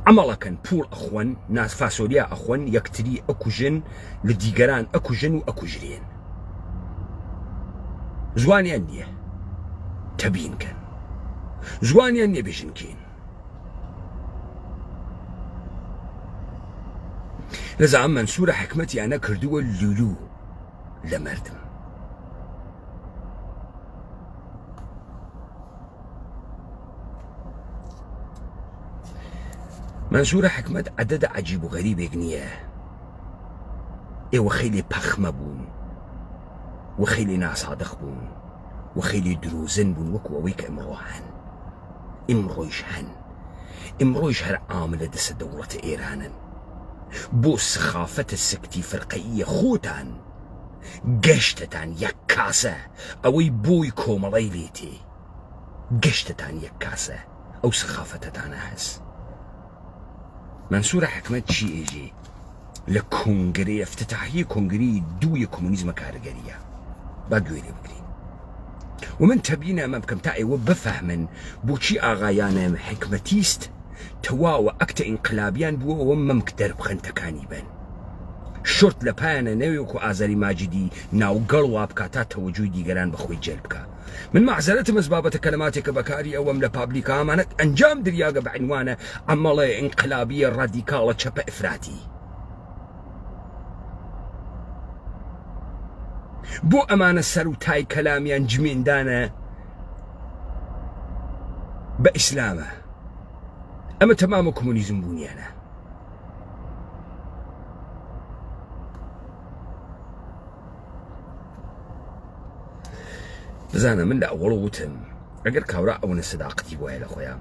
عملكن بول أخوان ناس فاسوليا أخوان يكتري أكوجن لديجران أكوجن وأكوجرين زواني أني تبين كان زواني أني بيجنكين لزعم منصور حكمتي أنا كردوا اللولو لمردم منصور حكمت عدد عجيب وغريب يقنيه وخيلي بخمة بون وخيلي ناصادق بون وخيلي دروزن بون وكوويك امرويش هر عاملة دس دولة إيران بو سخافة السكتي فرقية خوتان قشتتان يكاسة أوي بوي كوماليليتي قشتتان يكاسة أو سخافتتان أحس منصور حكمت شي ايجي لكونغري افتتاحية كونغري دوية كومونيزم كارجرية باقويري بقرين ومن تبينا امام كم تاعي وبفهمن بوشي اغايانا حكمتيست تەواوە ئەکتە ئینقلابیان بووەوە مەمک دەربخەنتەکانی بن شورت لە پایانە نەوێک و ئازاری ماجدی ناوگەڵ وا بکە تا تەوەجوی دیگەران بەخۆی جەلب بکە من معزەرەتم ئەس بابەتە کەلماتێکە بەکاری ئەوەم لە پابلیکە ئەمانەت ئەنجام دریاگە بەعنوانە ئەمەڵێ ئینقلابیە ڕادیکاڵە چەپە ئفراتی بۆ ئەمانە سەر و تای کەلامیان جمێندانە بە ئیسلامە ئەمە تەمامە کۆمۆنیزم بوونیانە بزانە من لە ئەوڵ وتم ئەگەر کاورا ئەوەنە سەداقەتی وایە لە خۆیان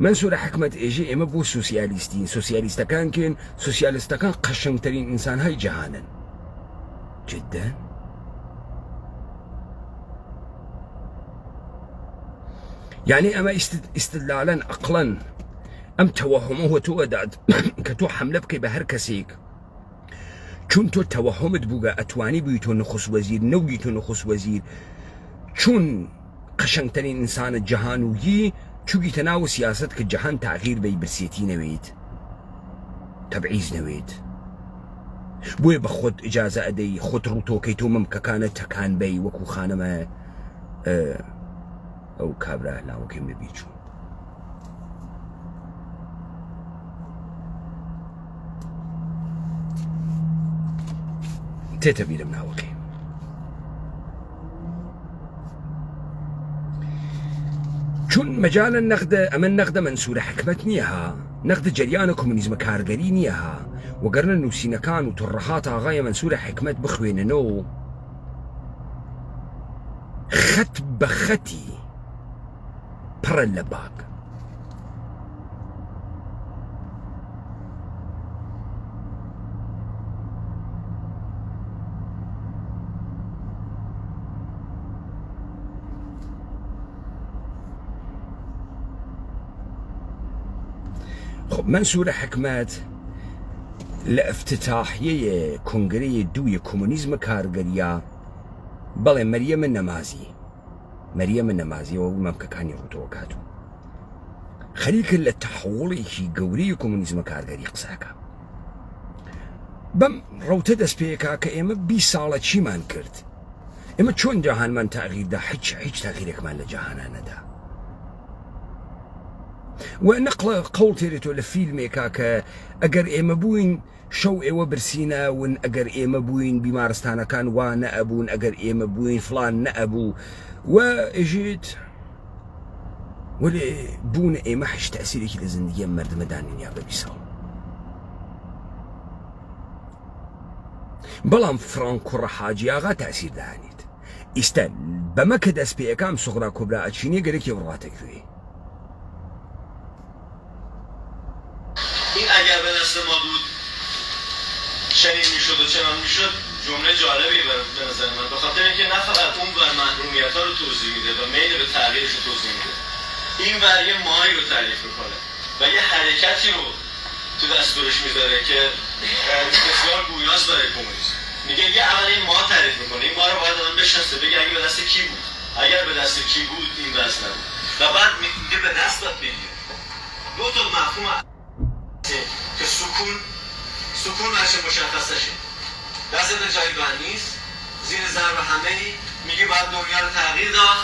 منسوورە حکمت ئێژێ ئێمە بۆ سوسیالیستین سوسیالیستەکان کێن سوسیالیستەکان قەشەنگترین ئینسانهای جەهانن جداً يعني أما استدلالا أقلا أم توهمه تودد كتو حملة بكي بهر كسيك چون تو توهمت بوغا أتواني بيتو نخص وزير نويتو نخص وزير چون قشنگترين إنسان الجهان ويي چوكي تناو سياست كجهان تغيير بي برسيتي نويت تبعيز نويت بوي بخود إجازة أدي خود روتو كيتو ممككانت تكان بي وكو خانما أو كابرا لاوكيم ببيچو تتبير من هاوكي چون مجال النقد أما النقد منسور حكمت نيها نقد جريان كومونيزم كارگري نيها وقرنا نوسينا كان وترهات غاية منسور حكمت بخوين نو خط بختي پڕە لە باک خب منسوور حکمت لە افتتاحیە کنگرەی دووی کۆمۆنیزمە کارگەریە بەڵێ مريم النمازي وممككاني روتوكاتو خليك التحولي شي قوري كومونيزم كارغري قساكا بم روتة دسبيكا كإما بي صالة شي ما انكرت إما چون جهان من تغيير دا حج تغييرك من لجهانا دا ونقل قول تيريتو لفيلمي كاكا اگر إما بوين شو ايوه برسينا ون اگر إما بوين بمارستانا كان وانا ابون اگر إما بوين فلان نأبو واجيت ولي بون اي ما حش تأثيرك لزندگي مرد مدانين يا ببيسال بلام فرانكو رحاجي آغا تأثير دهانيت استل بما كدس بي اكام صغرا كبرا اتشيني قريك يورغاتك فيه این اگر به دست ما بود چنین میشد و چنان میشد جمله جالبی به نظر من به خاطر اینکه نه فقط اون ور محرومیت ها رو توضیح میده و میل به تغییرش رو توضیح میده این ور یه ماهی رو تعریف میکنه و یه حرکتی رو تو دستورش میذاره که بسیار گویاست برای کمونیسم میگه یه اول این ماه تعریف میکنه این ماه رو باید آدم بشناسه بگه اگه به دست کی بود اگر به دست کی بود این وضع نبود و بعد میگه به دست باید بگیر دو تا مفهوم که سکون ورش مشخصشه دست به جای بند نیست زیر ضرب همه ای میگه باید دنیا رو تغییر داد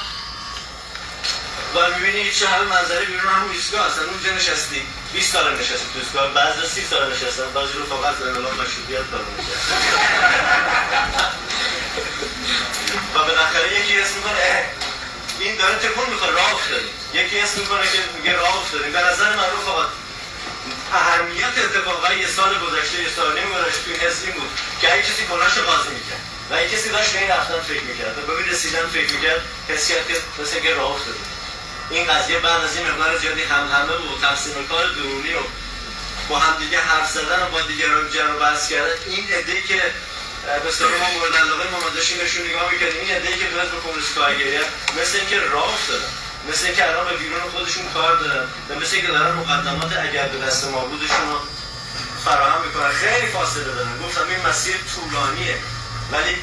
و میبینی هیچ همه منظره بیرون همون ایستگاه هستن اونجا نشستی 20 سال نشستی تو ایستگاه بعضی 30 سال نشستن بعضی رو فقط انقلاب مشروطیت دارن و بالاخره یکی اسم میکنه این داره تکون میخواد راه افتادیم یکی اسم میکنه که میگه راه افتادیم به نظر من رفقا اهمیت اتفاقای یه سال گذشته یه سال نیم گذشته تو این حس این بود که اگه کسی گناهشو قاضی میکرد و اگه کسی داشت به این رفتن فکر میکرد و به این رسیدن فکر میکرد حس کرد که مثل که راه افتاده این قضیه بعد از این مقدار زیادی همه و تقسیم کار درونی و با هم دیگه حرف زدن و با دیگران جر و بحث کردن این عده‌ای که به اصطلاح ما مورد علاقه ما داشتیم بهشون نگاه میکردیم این عده‌ای که تو حزب کمونیست کارگریه مثل اینکه راه افتادن مثل اینکه الان به بیرون خودشون کار دارن و مثل اینکه دارن مقدمات اگر به دست ما بودشون رو فراهم میکنن خیلی فاصله دارن گفتم این مسیر طولانیه ولی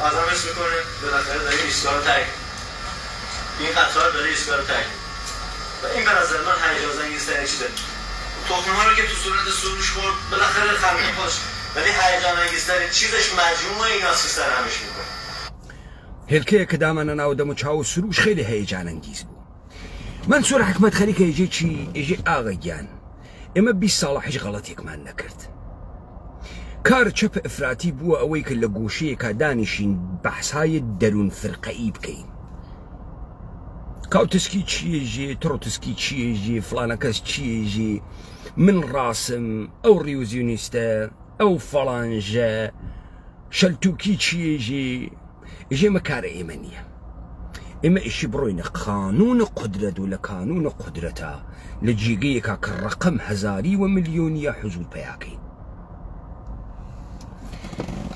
آدم حس میکنه بالاخره داره ایستگاه رو ترک این قطار داره ایستگاه رو ترک و این به نظر من هیجان انگیزترین چیزه تخم‌ها رو که تو صورت سروش خورد بالاخره خمیر پاش، ولی هیجان انگیزترین چیزش مجموعه ایناست که سرهمش میکنه. هێلکەیە کە دامانە ناو دەم و چاو سروش خیلی هەیەجان ئەنگیز بوو. منسوور حکمت خەریکە ئێژێ چی ئێژێ ئاغا گیان ئێمە 20 ساڵە هیچ غەڵەتێکمان نەکرد. کار چەپ ئەفراتی بووە ئەوەی کە لە گۆشەیەکە دانیشین بەحسای دەروون فرقەئی بکەین. کاوتسکی چیەژێ تڕۆتسکی چیەژێ فلانە کەس چیەژێ من ڕاستم ئەو ڕیوزیونیستە ئەو فەڵانژە شەلتوکی چیەژێ ئێژێمە کارە ئێمە نییە. ئێمە ئیشی بڕۆینە قانون قدرەت و لە کانون قدرەتە لە جێگەیەکە کە ڕقم هەزاری و ملیۆنیە حوزور پەیاکەین.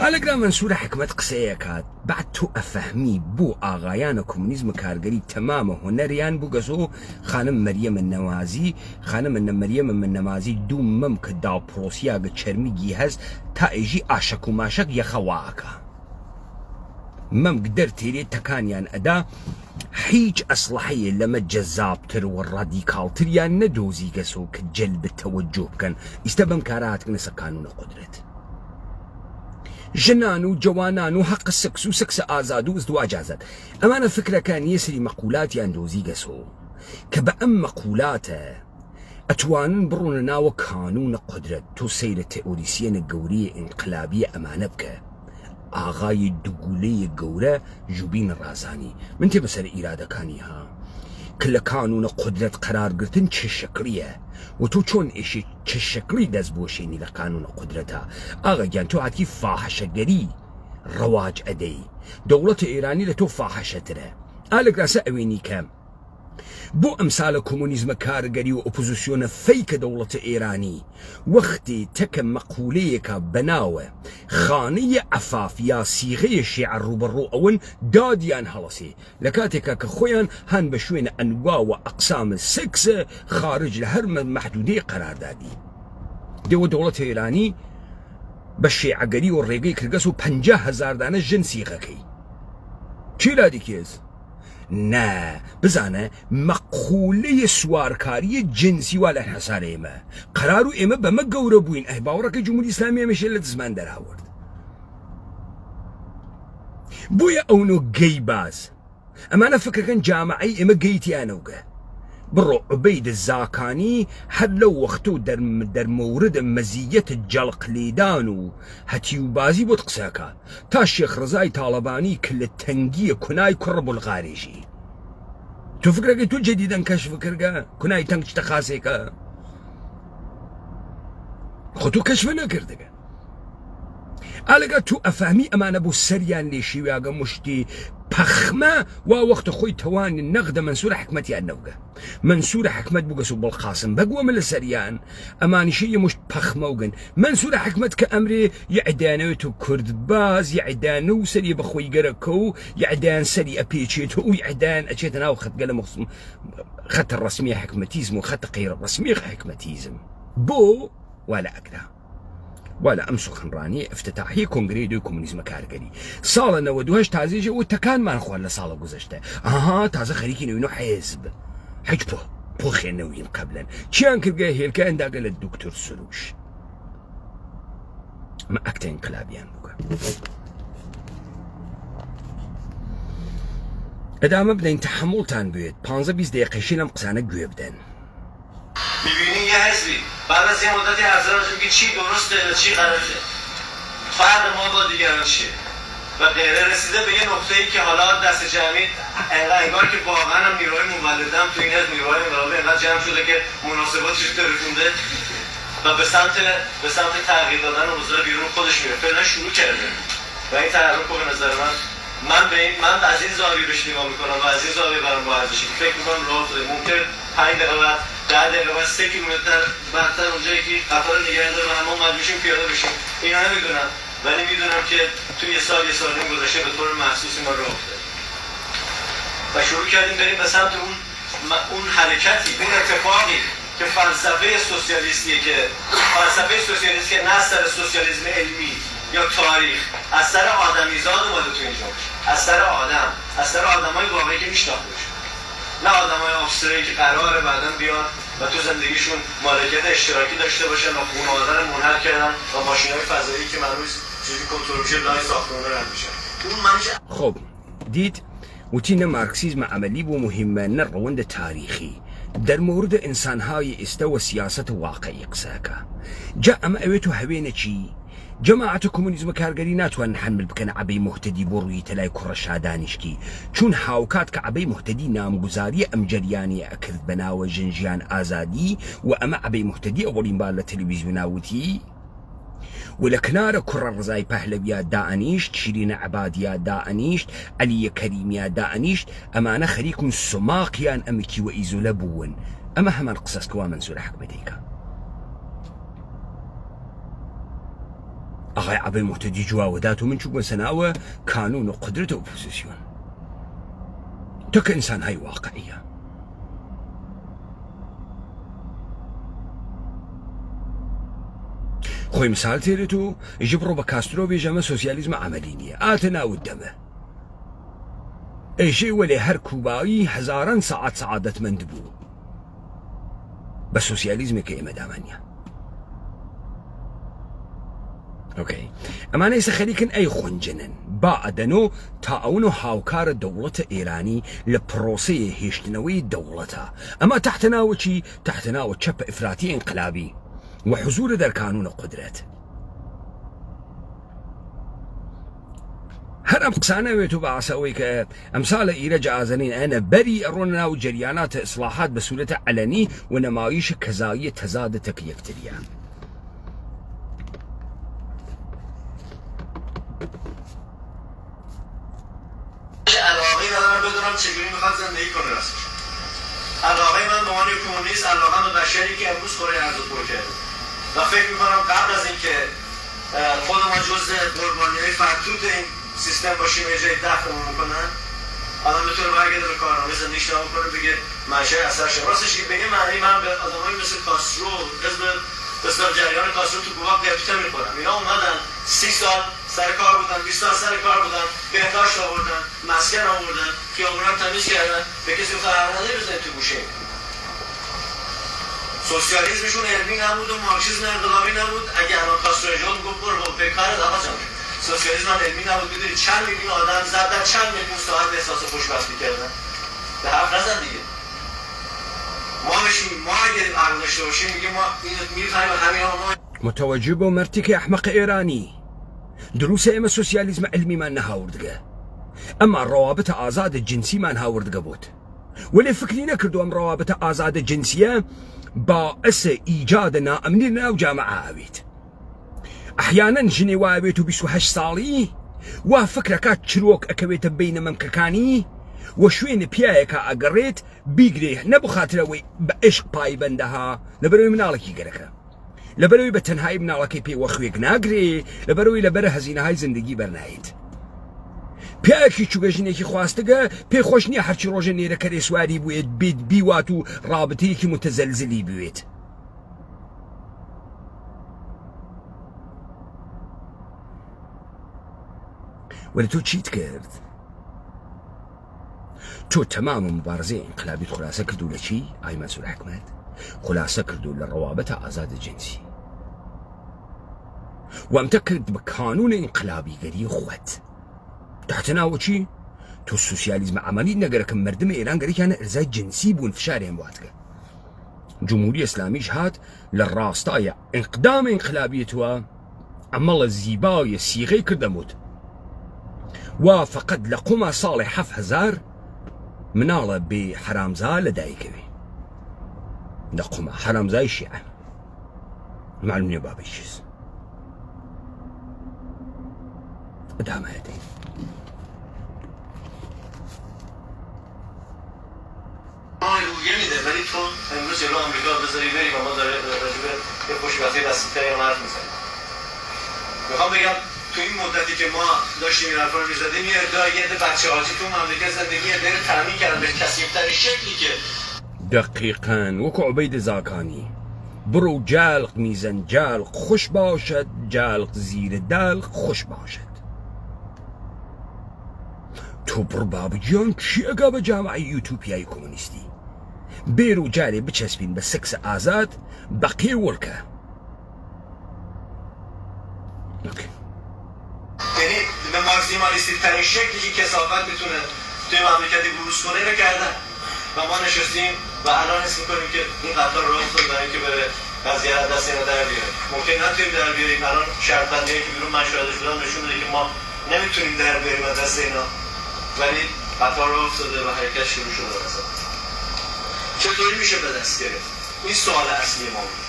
ئالەگرا منسوورە حکمت قسەیەکات بعد تۆ ئەفەهمی بۆ ئاغایانە کۆمونیزمە کارگەری تەمامە هۆنەریان بوو گەزۆ خانم مەریەمە نەوازی خانم مەریەمە من نەمازی دوو مەم کە داوپڕۆسیاگە چەرمیگی هەز تا ئێژی ئاشەک و ماشەک یەخەواکە مەمک دەرتێرێ تەکانیان ئەدا هیچ ئەسلحەیە لەمە جەزابتر و ڕادیکاڵتریان نەدۆزی گەسۆ کە جەلب تەوەجۆ بکەن ئیستا بەم کارە هاتکنە سەر کانونە قودرەت. ژنان و جوانان و حق سکس و سکس ئازاد و ازدواج ئازاد ئەمانە فکرەکان یەسری مەقولاتیان دۆزی گەسۆ کە بە ئەم مەقولاتە ئەتوانن بڕۆنە ناوە کانونە قودرەت. تۆ سەیرە تئۆریسیەنە گەورەیە ئینقلابیە ئەمانە بکە. ئاغای دوگولەیە گەورە ژوبین ڕازانی من تێ بەسەر ئیرادەکانی ها کە لە کانونە قودرەت قەرارگرتن چه شەکڵیە و تۆ چۆن ئێشێ چه شەکڵی دەست بۆشێنی لە کانونە قودرەتە. ئاغا گیان تۆ هاتی فاحشەگەری ڕەواج ئەدەی دەوڵەتە ئێرانی لە تۆ فاحشەترە. ئالەگراسە ئەوێنی کە بۆ ئەمسالە کۆمونیزمە کارگەری و ئۆپۆزیسیۆنە فەیکە دەوڵەتە ئێرانی وەختی تەکە مەقولەیەکە بەناوە خانەیە ئەفاف یا سیغەیە شیع ڕوبەڕۆ ئەون دادیان هەڵەسێ لە کاتێکە کە خۆیان هەن بە شوێنە ئەنواوە ئەقسامە سکسە خارج لە هەر مەحدودەیە قەراردادی. دێوە دەوڵەتە ئێرانی بە شیعەگەری و ڕێگەی کردگەس و 50,000 دانە ژن سیغەکەی چی لادی کێز؟ نا بزانە مەقولەیە سوارکاریە جنسی وا لە حەسارە ئێمە قەرار و ئێمە بەمە گەورە بووین. ئەی باوەڕەکە جمهوری ئیسلامی ئێمەشێ لە دزمان دەراوەرد. بۆیە ئەونۆ گەی باز ئەمانە فکرەکەن جامعەی ئێمە گەیتیانەوگە. بڕۆ عوبەید زاکانی هەر لەو وەختە و دەرمەوردە مەزیەتە جەڵق لێدان و هەتی و بازی بۆت قسەکە تا شێخ ڕزای تاڵەبانی کە لە تەنگیە کونای کوڕە بولغارێژی. تۆ فکرەکەی تۆ جەدیدەن کەشف کردگە کونای تەنگ شتە خاسێکە خۆ تۆ کەشفە نەکردگە. ئالەگا تو ئەفامی ئەمانە بۆ سەریان لێ شێویاگە مشتی پەخمە وا وەختە خۆی تەوانی نەغدە منسوورە حکمەتیان نەوگە. منسوورە حکمەت بووگەس و بڵقاسم بەگووەمە لە سەریان ئەمانیشە یە مشت پەخمەوگن. منسوورە حکمەت کە ئەمرێ یعدانەوێت و کوردباز یعدانە و سەری بەخۆی گەرەکە و یعدان سەری ئەپێچێتەوە و یعدان ئەچێتە ناو خەتگە لە خەتە ڕەسمیە حکمەتیزم و خەتە قەیرە ڕەسمی حکمەتیزم بۆ ولا ئەکرا. ولا ئەم سخنڕانی افتتاحی کۆنگرەی دوی کۆمونیزمە کارگەری ساڵە 92 تازێژە و تەکانمان خوارد لە ساڵە گوزەشتە. ئاها تازە خەریکی نوین و حێزب هیچ پۆ خێنەوین قەبلەن چیان کردگە هێلکە ئەنداگە لە دوکتۆر سروش ئەمە ئەکتە ئینقلابیان بووکە. ئەدامە بدەین تەحمڵتان بێت 15-20 دقیقەشی لەم قسانە گوێ بدەن. میبینی یه حزبی بعد از یه مدتی حضرت میگه چی درسته و چی غلطه، فرق ما با دیگران چیه و غیره. رسیده به یه نقطه‌ای که حالا دست جمعی انگار که واقعا هم نیروهای مولدم تو این حزب نیروهای انقلابی انقدر جمع شده که مناسباتش رو رسونده و به سمت تغییر دادن اوضاع بیرون خودش میره. فعلا شروع کرده و این تحرک رو به نظر من از این زاویه بهش نگاه میکنم و از این زاویه برام با ارزشه که فکر میکنم راه افتاده. ممکن 5 دقیقه بعد 10 دقیقه بعد 3 کیلومتر بعدتر اونجایی که قطار نگه داره و همه مجبور شیم پیاده بشیم اینا نمیدونم، ولی میدونم که توی یه سال نیم گذشته به طور محسوسی ما راه افتاده و شروع کردیم بریم به سمت اون حرکتی، اون اتفاقی که فلسفه سوسیالیستی که نه از سر سوسیالیسم علمی یا تاریخ از سر آدمیزاد اومده تو اینجا، از سر آدمای واقعی که میشناختیمشون، نه آدمای ابستری که قراره بعداً بیان و تو زندگیشون مالکیت اشتراکی داشته باشن و خانواده رو منحل کردن و ماشین‌های فضایی که منوز چیزی کنترل میشه لای ساختمون رد میشن. اون منشه. خب دید وتینا مارکسیزم عملی بو مهمة نروند تاريخي در مورد انسان هاي استوى سياسة واقعي قساكا جاء ما اويتو هبينا چي جماعة كومونيزم كارغري ناتوان نحمل بكن عبي مهتدي بروي تلاي كرشا دانشكي چون هاوكات كعبي مهتدي نام گزاري ام جرياني اكرد بناو جنجيان آزادي واما عبي مهتدي اولين بالا تلفزيون ناوتي ولكنار كرر رزاي پهلويا دانيشت شيرين عباديا دانيشت علي كريميا دانيشت امانا خريكم سماقيان امكي وايزو لبون اما همان قصص كوا منسور حكمتيكا اغاي عبي مهتدي جواوداتو من شو سناوة قانون وقدرة اوبوزيسيون تك انسان هاي واقعية خوي مثال تيرتو يجبرو بكاسترو بيجامة سوسياليزم عملينية آتنا ودمه ايشي ولي هر كوباوي هزاران ساعات سعادة مندبو بس سوسياليزم كي مدامانيا اوكي اما نيسا خليكن اي خنجنن بعدنو تاونو هاوكار دولة ايراني لبروسي هيشتنوي دولتها اما تحتناو چي تحتناو تشب افراطي انقلابي وحضور در قانون قدرت هر ام قسانه ويتو بعساوي ك امثال ايرج ازنين انا بري ارونا وجريانات اصلاحات بسهوله علني ونمايش كزايه تزادتك يكتريا علاقه ندارم بدونم چجوری میخواد زندگی کنه راستش علاقه من به عنوان کمونیست علاقه به بشری که امروز کره ارض رو پر کرده و فکر میکنم قبل از اینکه خودمون جزء قربانی‌های فرتوت این سیستم باشیم و جای دفعمون میکنن آدم بتونه برگرده به کارنامه زندگیش نگاه کنه بگه منشأ اثرش راستش که به این معنی من به آدمایی مثل کاسترو حزب اصلاح جریان کاسترو تو کوبا قبطه میخورم اینا اومدن 30 سال سر کار بودن 20 سال سر کار بودن بهداشت آوردن مسکن آوردن خیابونا تمیز کردن به کسی فرق نمی‌زنه تو گوشه سوسیالیسمشون علمی نبود و مارکسیسم انقلابی نبود اگه الان کاسترو جون گفت برو به کار آقا جان سوسیالیسم علمی نبود بدونید چند میلیون آدم زدن چند میلیون ساعت احساس خوشبختی کردن به حرف نزن دیگه ما اگه عقل داشته باشیم میگه ما اینو میفهمیم همین ما متوجه بو مرتكي احمق ايراني دروس اما سوسياليزم علمي ما نهاوردقه اما الروابط آزاد الجنسي ما نهاوردقه بوت ولي فكري نكردو ام روابط آزاد الجنسية باعث ايجاد ناامنين وجامعة اويت احيانا جنيوا بيتو بيسو 8 صالي وفكركات شروك اكويت بين ممككاني وشوين بيايكا اقريت بيقري نبو خاطروي بعشق باي بندها لبروي منالكي قركا لبروي بتنهاي منالكي بي وخويق ناقري لبروي لبره هزينه هاي زندگي برنايت پیاکی چوگەژنێکی خواستگە پێ خۆش نییە هەرچی ڕۆژە نێرەکەرێ سواری بوێت بێت بیوات و ڕابطەیەکی متەزەلزلی بوێت ولی تۆ چیت کرد؟ تۆ تەمام مبارزەی ئینقلابیت خولاسە کردو لە چی؟ ئای مەنسوور حکومەت خولاسە کردو لە ڕەوابەتە ئازادە جنسی وەمتە کرد بە کانون ئینقلابیگەری خۆت تحتناوە چی؟ تۆ سوسیالیزم عملی نەگەرەکە مردم ئێران گەریکیانە ئەرزای جنسی بوون فشاریان بواتکە جمهوری ئیسلامیش هات لە ڕاستایە ئینقدام ئینقلابیەتەوە عمەڵە زیباویە سیغەی کردەموت وا فقط لە قوما ساڵی 7000 مناڵە بێ حرامزا لەدایکەوێ لە قوما حرامزای شیعە معلوم نییە بابی چیز ئەدامەدەین رویه میده ولی تو امروز جلو آمریکا بذاری بری و ما داره راجبه یه خوشبختی بسیطه یا حرف میزنیم میخوام بگم تو این مدتی که ما داشتیم این حرفا رو میزدیم یه عده بچه حاجی تو مملکت زندگی رو تامین کردن به کثیف‌ترین شکلی که دقیقاً وەکو عوبەید زاکانی برو جالق میزن جالق خوش باشد جالق زیر دلق خوش باشد تو بڕ بابجیان چی ئەگا بە جامعی یوتوپیای کۆمونیستی بيرو جاري بتشسبين بس آزاد بقي ولكا. اوكي یعنی به ماکسیمالیستی ترین شکلی که کثافت بتونه توی مملکتی بروز کنه رو کردن و ما نشستیم و الان حس می‌کنیم که این قطار راه افتاد برای اینکه بره قضیه دست اینا در بیاره. ممکن نتونیم در بیاریم. الان شرط بندی‌هایی که بیرون مشاهده‌اش بودم نشون میده که ما نمیتونیم در بیاریم از دست اینا، ولی قطار راه افتاده و حرکت شروع شده. مثلا چطوری میشه به دست گرفت؟ این سوال اصلی ما بود.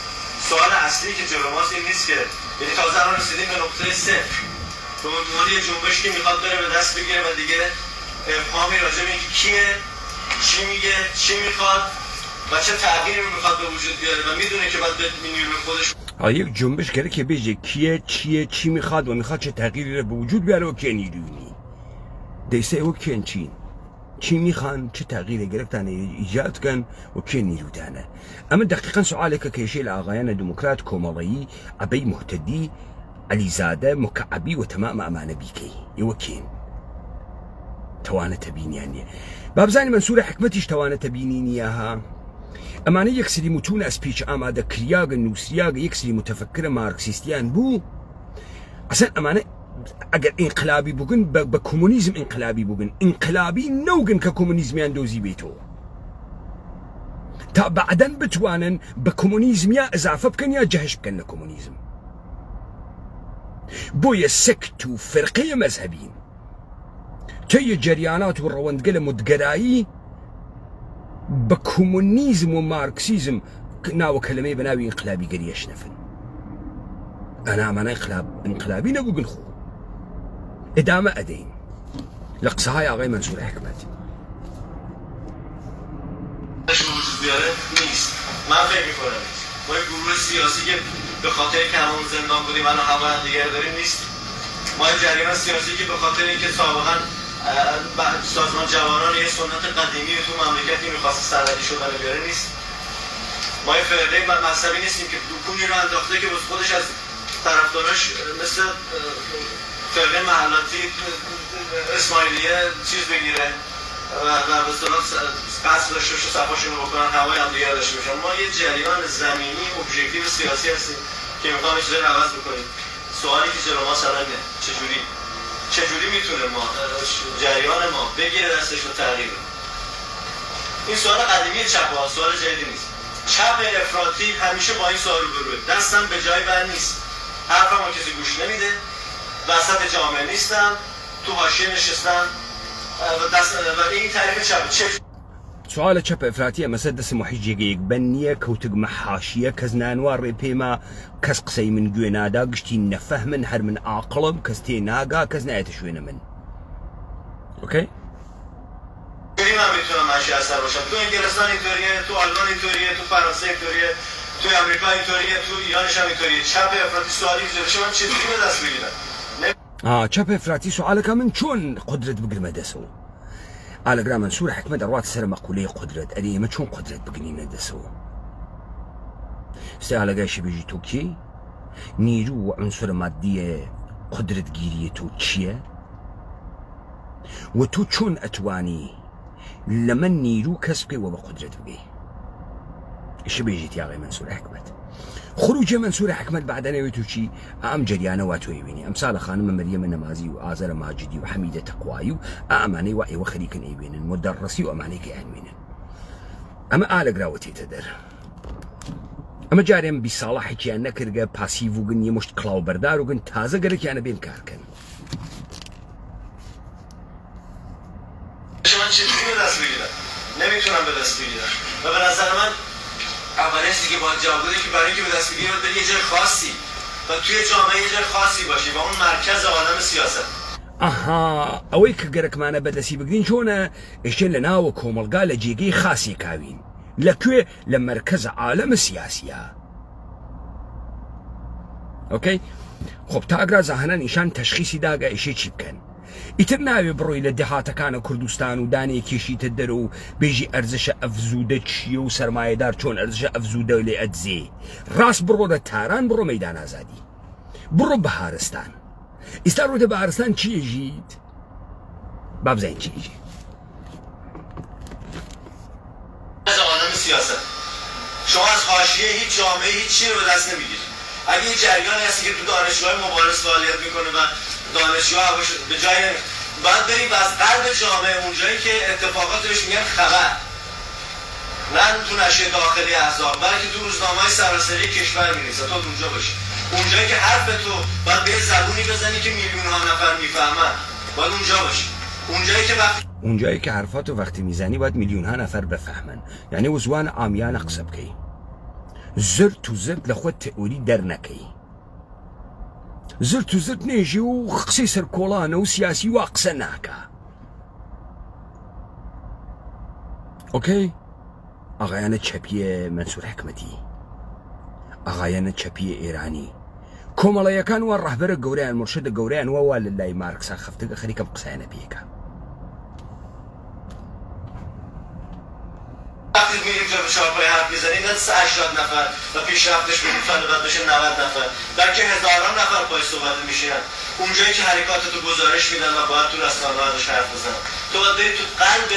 سوال اصلی که جلو ماست این نیست که یعنی تازه الان رسیدیم به نقطه صفر. به عنوان یه جنبش که میخواد بره به دست بگیره و دیگه ابهامی راجع به اینکه کیه، چی میگه، چی میخواد و چه تغییری میخواد به وجود بیاره و میدونه که باید به نیروی خودش یک جنبش کرده که بگه کیه، چیه، چی میخواد و میخواد چه تغییری رو به وجود بیاره و که نیرویی دیسه او کن چی میخوان چه تغییری گرفتن ایجاد کن و که نیروتانه. اما دقیقا سؤالك که شيء لآغایان دموکرات کوماڵایی عبی مهتدی علیزاده مکعبی و تمام امانه بیکی یوکین توانه تبینیانیه بابزانی منصور حکمتیش توانه تبینینیها امانه یکسری متون اسپیچ آماده کریاغ نوسریاغ یکسری متفکر مارکسیستیان بو اصلا امانه اگر انقلابی بگن با کمونیزم انقلابی بگن انقلابی نوگن که کمونیزمیان دوزی بیتو تا بعدن بتوانن با کمونیزم یا اضافه بکن یا جهش بکن لکمونیزم بوی سکت و فرقه مذهبین طی جریانات و روندگل مدگرایی با کمونیزم و مارکسیزم ناو کلمه بناوی انقلابی گریش نفن انا امانه انقلابی نبگن خو ادامه ادین لقصهای آقای منصور حکمت وجود بیاره نیست. من فکر میکنم ما یک گروه سیاسی که به خاطر که همون زندان بودیم الان همه دیگه داریم نیست. ما یک جریان سیاسی که به خاطر اینکه سابقا سازمان جوانان یه سنت قدیمی تو مملکتی میخواست سرحدی شدن بیاره نیست. ما یک فرقه مذهبی نیستیم که دکونی رو انداخته که بس خودش از طرفداراش مثل فرقه محلاتی اسماعیلیه چیز بگیره و به اصطلاح قصد داشته باشه صفاشون رو بکنن هوای هم دیگر داشته باشن. ما یه جریان زمینی ابژکتیو سیاسی هستیم که میخوام چیزی رو عوض بکنیم. سوالی که جلو ما سرنده چجوری میتونه ما جریان ما بگیره دستش و تغییر. این سوال قدیمی چپ ها، سوال جدیدی نیست. چپ افراطی همیشه با این سوال روبروه. دستم به جای بر نیست، حرفمو کسی گوش نمیده، وسط جامعه نیستم، تو حاشیه نشستم و این تعریف چپ. سؤال چپ افراطیه مثلا دست محیجیگیک بنیه کوتگ محاشیه کز نانوار پیما کس قصی من گوینادا گشتی نفهمن هر من عاقلم کز تی ناگا کز نایتشوین من. اوکی؟ خیلی من میتونم ماشی اثر باشم. تو انگلستان اینطوریه، تو آلمان اینطوریه، تو فرانسه اینطوریه، تو آمریکا اینطوریه، تو ایرانش هم اینطوریه. چپ افراطی سوالی که جلوش من چجوری به دست بگیرم؟ چپ افراطی سؤالك من چون قدرت بگیرم دستو؟ على قرا منصور حكمت روات سر مقولة قدرة أدي ما شون قدرة بقنين دسو استعلا قايش بيجي توكي نيرو وعنصر مادية قدرة جيرية توتشية وتو شون أتواني لمن نيرو كسبي وبقدرة بقي إيش بيجي يا غي منصور حكمت خروج منصور حكمت بعد أنا ويتوشي أم جريانة واتويبيني أمثال خانم مريم النمازي وآزر ماجدي وحميدة تقواي وأماني وعي وخريك إيبين المدرسي وأماني كأهمين أما آل قراوتي تدر أما جارم بصالحي كي أنا كرجع باسيف وقن يمشت كلاو بردار وقن تازة قرك أنا بين كاركن من چیزی به دست بگیرم نمیتونم به دست بگیرم و به نظر من اولش دیگه باید جواب بده که برای اینکه به دست بگیری باید بری یه جای خاصی و توی جامعه یه جای خاصی باشی و اون مرکز عالم سیاست. آها اوی که گرک مانه به دستی بگیرین چونه اشتن لناو کوملگا لجیگی خاصی کاوین لکوی لمرکز عالم سیاسیه. اوکی خب تا اگر زهنا نشان تشخیصی داگه اشی چی بکن ایتر ناوی بروی لدهات کان کردستان و دانی کشی تدرو بیجی ارزش افزوده چی و سرمایه دار چون ارزش افزوده لی ادزی راست برو ده تاران برو میدان آزادی برو بهارستان استار رو ده بهارستان چی جید باب زین چی جید از عالم شما از حاشیه هیچ جامعه هیچ چیزی رو به دست نمیگیرید. اگه این جریانی هستی که تو دانشگاه مبارز فعالیت میکنه و دانشجوها به جای باید بریم از قلب جامعه، اونجایی که اتفاقاتش میگن خبر، نه تو نشریه داخلی احزاب، بلکه تو روزنامه‌های سراسری کشور می‌نویسه، تو اونجا باشی. اونجایی که حرف تو باید به زبونی بزنی که میلیون‌ها نفر میفهمن، باید اونجا باشی. اونجایی که حرفاتو وقتی میزنی باید میلیون‌ها نفر بفهمن. یعنی وزوان عامیان قسە بکەی، زرت و زرت لە خۆت تئوری دەرنەکەی، زرت و زرت نێژی و قسەی سەرکۆڵانە و سیاسی وا قسە ناکە. ئۆکەی؟ ئاغایانە چەپیە منسوور حکمەتی، ئاغایانە چەپیە ئێرانی، کۆمەڵایەکان وا ڕەهبەرە گەورەیان مرشدە گەورەیان وا لە لای مارکسا خەفتەکە خەریکەم قسەیانە پێکە. وقتی میریم جا به چهارپای حرف میزنیم نه 80 نفر و پیشرفتش میگفتن بعد بشه 90 نفر، بلکه هزاران نفر پای صحبت میشینن. اونجایی که حرکاتتو گزارش میدن و باید تو رسانه‌ها ازش حرف بزنن، تو باید بری تو قلب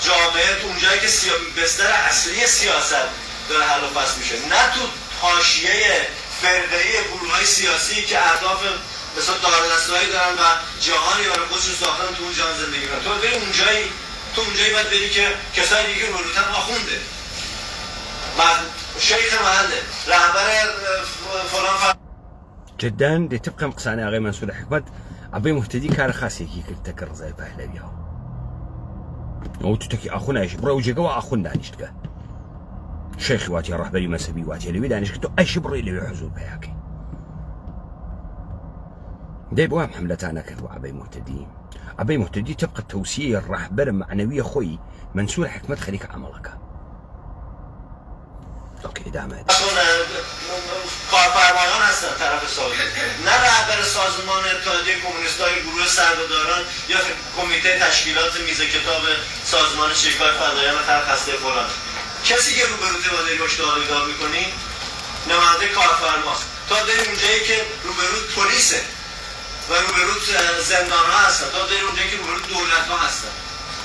جامعه، تو اونجایی که بستر اصلی سیاست داره حل و فصل میشه، نه تو حاشیه فرقه‌ای گروه‌های سیاسی که اهداف مثلا دارودسته‌هایی دارن و جهانی برای خودشون ساختن، تو اون جهان زندگی کنن. تو بری اونجایی باید بری که کسایی دیگه روتن آخونده، شیخ محله، رهبر فلان جدا دي تبقى مقصاني غير منسوور حكمت عبي مهتدي كار خاصي كي تكر زي بهلبيها او تتكي اخونا ايش برا وجهك واخونا دانشتك شيخ واتي رهبري مذهبي واتي اللي دانشك تو ايش بري اللي يحزو بهاكي دي بوام حملتانا كذو عبي مهتدي تبقى التوسية الرهبر معنوية خوي منسوور حكمت خليك عملك. اوكي ادامه کارفرمایان هستن طرف سازمان، نه رهبر سازمان اتحادیه کمونیست‌های گروه سربداران یا کمیته تشکیلات میز کتاب سازمان شیکای فدایان خلق هسته فلان. کسی که روبروت با داری باش داد میکنی نماینده کارفرماست. تا داری اونجایی که روبروت پلیسه و روبروت زندان‌ها هستن، تا داری اونجایی که روبروت دولت‌ها هستن،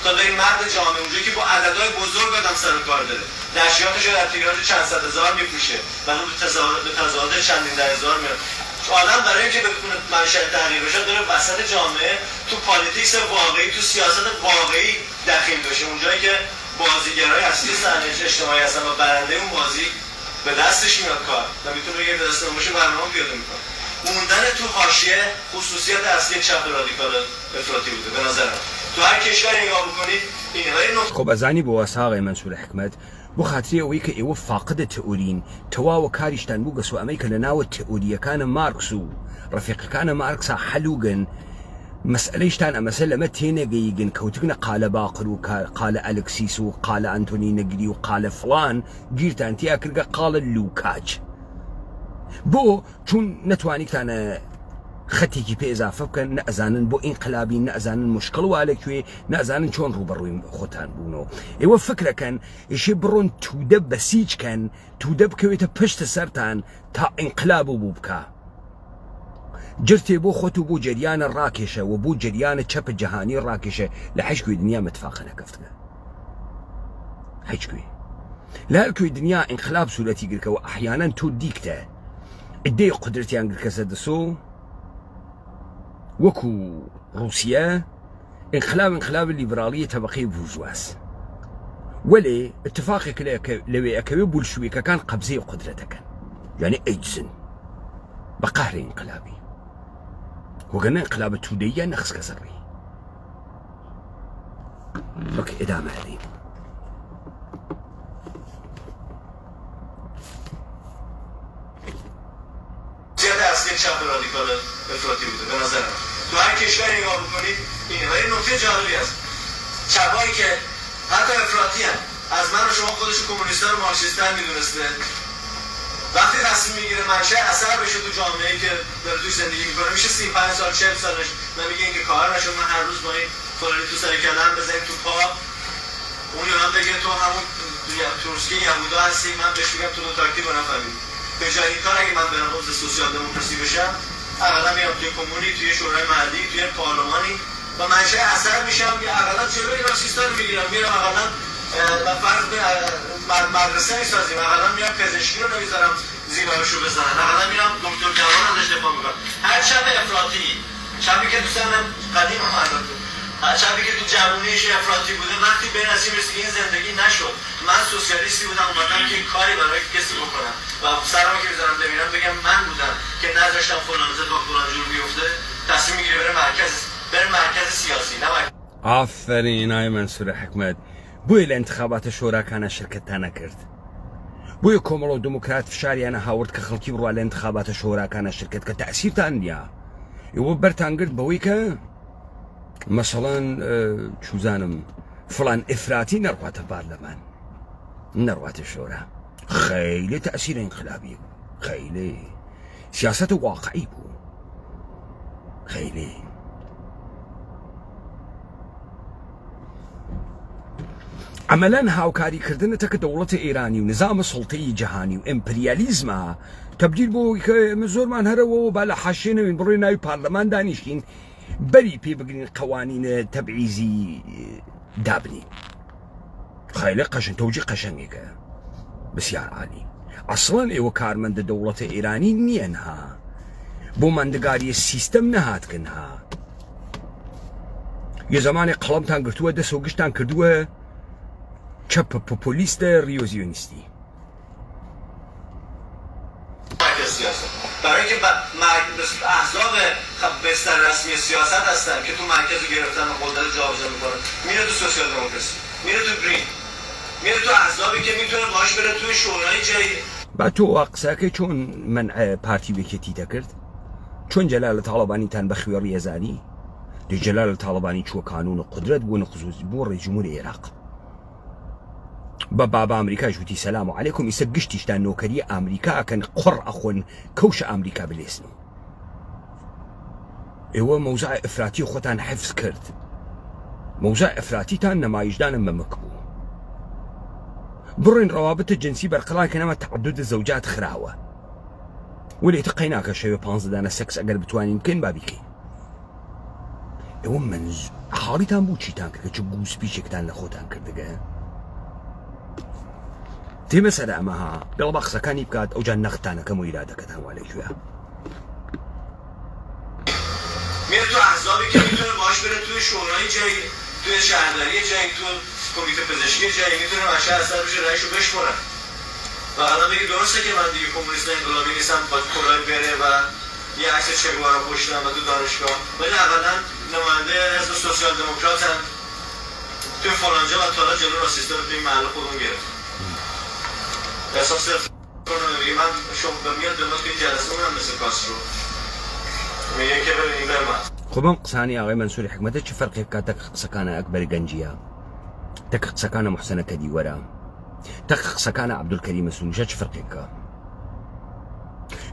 تا داری مرد جامعه اونجایی که با عددهای بزرگ آدم سر کار داره، نشریاتش رو در تیراژ چند صد هزار میفروشه و اون به تظاهرات چندین ده هزار میاد. آدم برای اینکه بتونه منشأ تغییر بشه داره وسط جامعه تو پالیتیکس واقعی، تو سیاست واقعی دخیل بشه، اونجایی که بازیگرای اصلی صحنه اجتماعی هستن و برنده اون بازی به دستش میاد کار و میتونه بگه به دست باشه برنامه پیاده میکنه. موندن تو حاشیه خصوصیت اصلی چپ رادیکال افراطی بوده به نظر من. تو هر کشوری نگاه بکنید اینها خب ازانی بۆ وەساغی منسوور حکمت بۆ خااتری ئەوەی کە ئێوە فاقدە تئورین تەواوە کاریشتان بوو گەسو ئەمەی کە لە ناوە تئوریەکانە مارکس و ڕەفیقەکانە مارکسا حەلوگن مەسئلەیشتان ئەمەسە لەمە تێنەگەیگن کەوتگنە قالە باقر و قالە ئەلکسیس و قالە ئەنتۆنی نەگری و قالە فڵان گیرتان تیا کردگە قالە لوکاچ بۆ چون نەتوانیتانە خەتێکی پێ ئێزافە بکەن، نەئەزانن بۆ ئینقلابی، نەئەزانن مشکڵ وا لەکوێ، نەئەزانن چۆن ڕوبەڕووی خۆتان بوونەوە. ئێوە فکرەکەن ئێشێ بڕۆن توودە بەسیجکەن، توودە بکەوێتە پشتە سەرتان تا ئینقلاب بوو بکە. جرتێ بۆ خۆت و بۆ جەریانە ڕاکێشە و بۆ جەریانە چەپە جەهانی ڕاکێشە لە حەشکوێ دنیا متفاقە نەکەفتگە. حەجکوێ لە هەر کوێ دنیا ئینقلاب سوورەتی گرکەوە ئەحیانەن تۆ دیکتە ئیدەی قودرەتیان گرکەسە دەسۆ وەکو رووسیا انقلاب لیبرالی طبقی بورژواس ولی اتفاقێک لەوێ ئەکەوێ بولشویکەکان قەبزەی قودرەتەکەن، یعنی ئەیجزن بە قەهری انقلابی وەگەنە انقلابە تودەیە نەخسکە سەڕی. وەک ئێدامە هەدەین چپ رادیکال افراطی بوده به نظر من. تو هر کشوری نگاه بکنید اینه. ولی نکته جالبی هست چپایی که حتی افراطی هم از من و شما خودشو کمونیست‌ها رو مارکسیست‌تر میدونسته، وقتی تصمیم میگیره منشأ اثر بشه تو جامعه‌ای که داره توش زندگی میکنه، میشه 35 سال 40 سالش نمیگه اینکه کار نشه من هر روز با این فلانی تو سر کلم بزنیم تو پا، اون یونان بگه تو همون تروسکی یهودا هستی، من بهش میگم تو تاکتی رو نفهمیدی. به جای این کار اگه من برم عضو سوسیال دموکراسی بشم، اقلا میام توی کمونی، توی شورای محلی، توی پارلمانی و منشأ اثر میشم، یا اقلا جلوی راسیستا رو میگیرم، میرم اقلا و فرض مدرسه میسازیم، اقلا میام پزشکی رو نمیذارم زیبایشو بزنن، اقلا میرم دکتر جوان ازش دفاع میکنم. هر شب افراطی، شبی که تو سن قدیم شبی که تو جوونیش افراطی بوده، وقتی به نسیم رسید این زندگی نشد، من سوسیالیستی بودم اومدم که کاری برای کسی بکنم و سرمو که میذارم ببینم بگم من بودم که نذاشتم فلان اتفاق فلان جور بیفته، تصمیم میگیره بره مرکز سیاسی. نه آفرین آی منصور حکمت. بوی الانتخابات شوراکانە شرکتتان نەکرد؟ بوی کۆمەڵ و دموکرات فشاریانە هاورد کە خەڵکی بڕوا لە انتخاباتە شۆراکانە شرکت کە تەئسیرتان نییە؟ ئێوە بەرتان گرت بەوەی کە مەسەڵەن چوزانم فڵان ئفراتی نەڕواتە پارلەمان، نەڕواتە شۆرا. خەیلی تەئسیرە ئینقلابی بوو، خەیلی سیاسەت واقعی بوو، خەیلی. عملاً هاوکاریکردنە کە دەوڵەتە ئێرانی و نظامە سڵتەی جەهانی و ئیمپریالیزمە تەبدیل بۆ کە ئێمە زۆرمان هەرەوە با لە حاشێنەوەین بڕۆی ناوی پارلەمان دانیشتین بەری پێ بگرین قەوانینە تەبعیزی دابنین. خەیلی قەشنگ، تەوجی قەشەنگێکە، بسیار عالی. ئەسڵەن ئێوە کارمەندە دەوڵەتە ئێرانی نییەنها، بۆ ماندگاریە سیستەم نەهاتکنها. یە زەمانێک قەڵەمتان گرتووە دەست و گشتان کردووە چەپە پۆپۆلیستە ریۆزیۆنیستی. برای اینکه احزاب بستر رسمی سیاست هستن که تو مرکز گرفتن قدرت جابجا میکنن، میره تو سوسیال دموکراسی، میره تو گرین، میره تو احزابی که میتونه باهاش بره توی شورای جایی. با تۆ قسەکەی چۆن منع پارتی وێکێتی دەکرد؟ چۆن جەلال تاڵەبانیتان بە خوێ ڕێزانی؟ دەی جەلال تاڵەبانی چووە کانون و قدرت بۆ نەخزوز بۆ ڕێژمهوری عێراق. بە بابا ئەمریکاش وتی سەلام عەلەیکم، ئیسە گشتیشتان نۆکەری ئەمریکا ئەکەن قڕ ئەخۆن کەوشە ئەمریکا بلێسن. ئێوە مەوزای ئەفراتی خۆتان حفز کرد، مەوزای ئەفراتیتان نەمایشدانە مەمک بوو. بڕۆین ڕەوابەتە جنسی بەرقەڵای کە نەما تەعەدودە زەوجات خراوە، وەلی تقەی ناکە شەوێ 15 دانە سەکس ئەگەر بتوانین بکەین با بیکەین. ئێوە حاڵیتان بوو چیتان کرد کە چ گوسپیچێکتان لە خۆتان کردگە؟ تێمە سەر ئەمەها بێڵە بە قسەکانی بکات ئەوجان نەختانەکەم و ئیرادەکەتان وا لەکوێ. میره تو احزابی که میتونه باهاش بره توی شورای جایی، توی شهرداری جایی، تو کمیته پزشکی جایی، میتونه مشه اثر بشه رئیسو بشمونه و حالا بگی درسته که من دیگه کمونیست انقلابی نیستم، با کلاه بره و یه عکس چه گوارا پشتم و تو دانشگاه، ولی اولا نماینده حزب سوسیال دموکراتن توی فلانجا و تالا جلو راسیستا رو توی محل خودمون گرفت. احساس کنم میگه من شما میاد دماغ توی جلسه اونم مثل کاسترو میگه که ببینیم برمد. خۆ بەم قسانی ئاغای منسووری حکمەتە چ فەرقی بکات تەک قسەکانە ئەکبەری گەنجیە، تەک قسەکانە موحسەنە کەدیوەرە، تەک قسەکانە عەبدولکەریمە سونوشە چ فەرقی بکە؟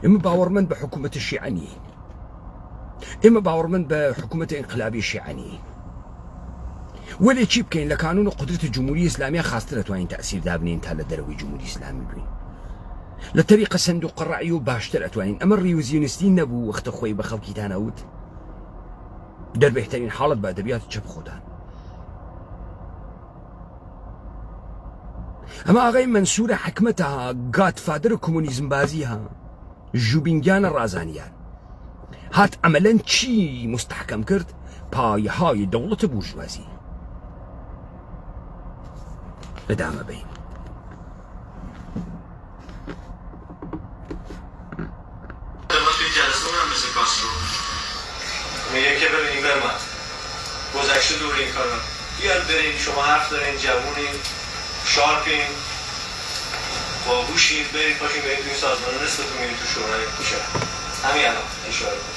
ئێمە باوەڕمەند بە حکوومەتە شیعە نین، ئێمە باوەڕمەند بە حکوومەتە ئینقلابی شیعە نین. وەلێ چی بکەین لە کانون و قدرەتی جمهوری ئیسلامیە خاستە دەتوانین تەئسیر دابنین تا لە دەرەوەی جمهوری ئیسلامی بووین. لە تەریقە سندوق ڕەعی و باشتر ئەتوانین. ئەمە ڕیوزیۆنیستی نەبوو وەختە خۆی بە خەڵکیتان ئەوت دەربێترین حاڵەت بە ئەدەبیاتی چەپ خۆتان. ئەمە ئاغای منسوورە حکمەتە گادفادر کۆمۆنیزم بازیە، ژوبینگیانە ڕازانیان هات ئەمەلەن چی مستحکەم کرد؟ پایەهای دەوڵەتە بورژوازی. لەدامە بین. میگه که ببینیم برمد گذشته دور این کارا بیاد برین، شما حرف دارین، جوونین، شارپین، باهوشین، برید پاشین برید توی سازمان نصفتون میرید تو شورای کوچه همین الان اشاره کن.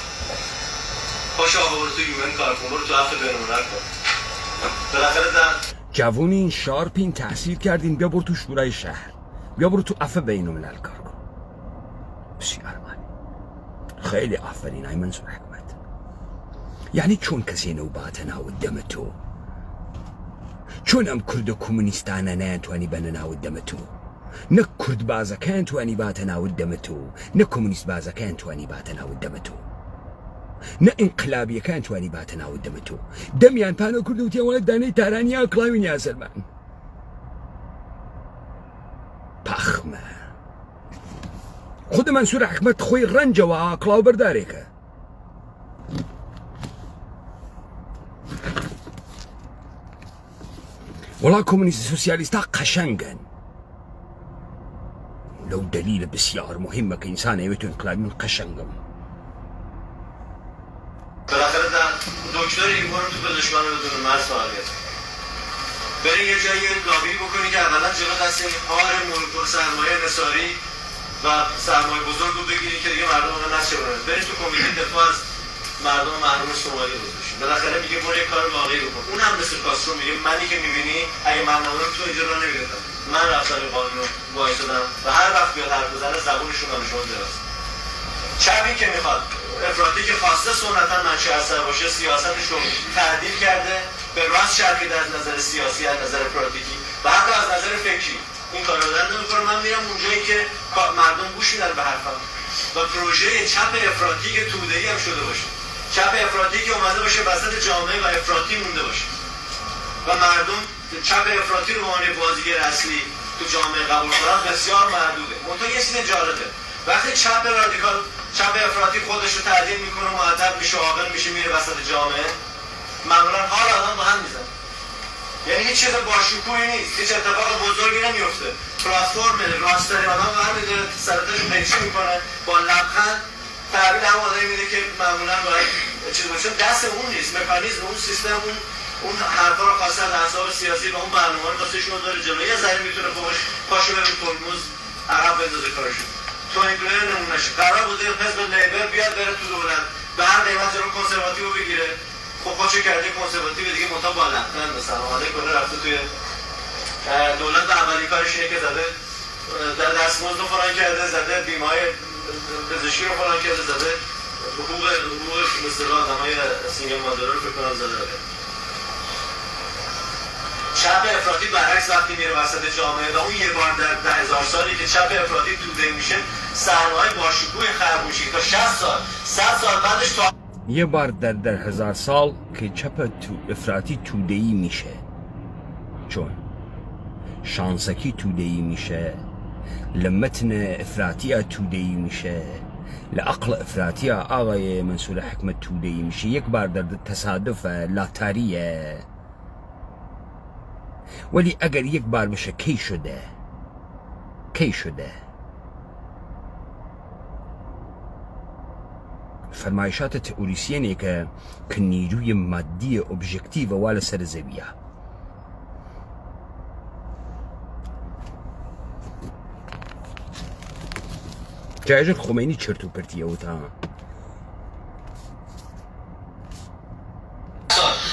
پاشو آقا برو تو یومن کار کن، برو تو عفو بین‌الملل کن. بالاخره در جوونین، شارپین، تحصیل کردین، بیا برو تو شورای شهر، بیا برو تو عفو بین‌الملل کار کن. بسیار عالی، خیلی آفرین آی منصور حکمت. یعنی چۆن کەسێ نەوباتە ناوت دەمە تۆ؟ چۆن ئەم کوردە کۆمونیستانە نەیانتوانی بەنە ناوت دەمە تۆ؟ نە کورد بازەکەیان توانی باتە ناوت دەمە تۆ، نە کۆمونیست بازەکەیان توانی باتە ناوت دەمە تۆ، نە ئینقلابیەکان توانی باتە ناوت دەمە تۆ. دەمیان پانە کورد وتیان وڵات دانەی تارانیا کڵاوی نیاسەرمان. خود منصور حکمت خوی رنج و کلاوبەردارێکە وڵا کۆمونیست سوسیالیستا قەشەنگن لەو دلیل بسیار مهمە کە ئینسان ئەوێت انقلابی من قەشەنگم بالاخره در دکتر این بار تو پزشکان رو بدون مرز فعالیت برای یه جایی لابی بکنی که اولا جلو دست این آر ملک سرمایه نصاری و سرمایه بزرگ رو بگیری که دیگه مردم رو نشه برن برید تو کمیته دفاع از مردم محروم شمالی بزنشون بالاخره میگه برو یه کار واقعی بکن اون هم مثل کاسترو میگه منی که میبینی اگه من نبودم تو اینجا رو نمیدادم من رفتم این قانون رو وایسادم و هر وقت بیاد حرف بزنه زبونشون هم شما دراز چپی که میخواد افراطی که خواسته سنتا منشأ اثر باشه سیاستش رو تعدیل کرده به راست چرخیده از نظر سیاسی از نظر پراتیکی و حتی از نظر فکری این کار رو دارن نمیکنه من میرم اونجایی که مردم گوش میدن به حرفم و پروژه چپ افراطی که توده‌ای هم شده باشه چپ افراطی که اومده باشه وسط جامعه و افراطی مونده باشه و مردم چپ افراطی رو به عنوان بازیگر اصلی تو جامعه قبول کنن بسیار محدوده منتها یه چیز جالبه وقتی چپ رادیکال چپ افراطی خودش رو تعدیل میکنه مؤدب میشه عاقل میشه میره وسط جامعه معمولا حال آدم با هم میزنه یعنی هیچ چیز باشکوهی نیست هیچ اتفاق بزرگی نمیفته پلتفرم راستترین آدم برمی‌داره سرتاشو قیچی میکنه با لبخند تحویل هم آدمی میده که معمولا باید چیز باشه دست اون نیست مکانیزم اون سیستم اون حرفا رو خواسته از احزاب سیاسی و اون برنامه رو واسهشون داره جلو یه ذره میتونه فوقش پاشو ببین ترمز عقب بندازه کارشو تو این گروه نمونهش قرار بوده حزب لیبر بیاد بره تو دولت به هر قیمت جلو کنسرواتیو بگیره خب پاشو کرده کنسرواتیو دیگه منتها با لبخند مثلا اومده کنه رفته توی دولت و اولین کارش اینه که زده در دستمزد رو فلان کرده زده بیمه‌های پزشکی رو فلان کرده زده حقوق به اصطلاح آدمای سینگل مادرها رو فکر کنم زده چپ افراطی برعکس وقتی میره وسط جامعه و اون یه بار در 10,000 سالی که چپ افراطی توده میشه صحنه‌های باشکوه خربوشی تا 60 سال 100 سال بعدش تا یه بار در 1000 سال که چپ افراطی توده‌ای میشه چون شانسکی توده‌ای میشه لمتن افراطی توده‌ای میشه لعقل افراطی آقای منصور حکمت توده‌ای میشه یک بار در تصادف لاتاریه ولی اگر یک بار بشه کی شده فرمایشات تئوریسیینی که نیروی مادی ابژکتیو وال سر زویه جایجل خمینی چرت و پرتیه و تا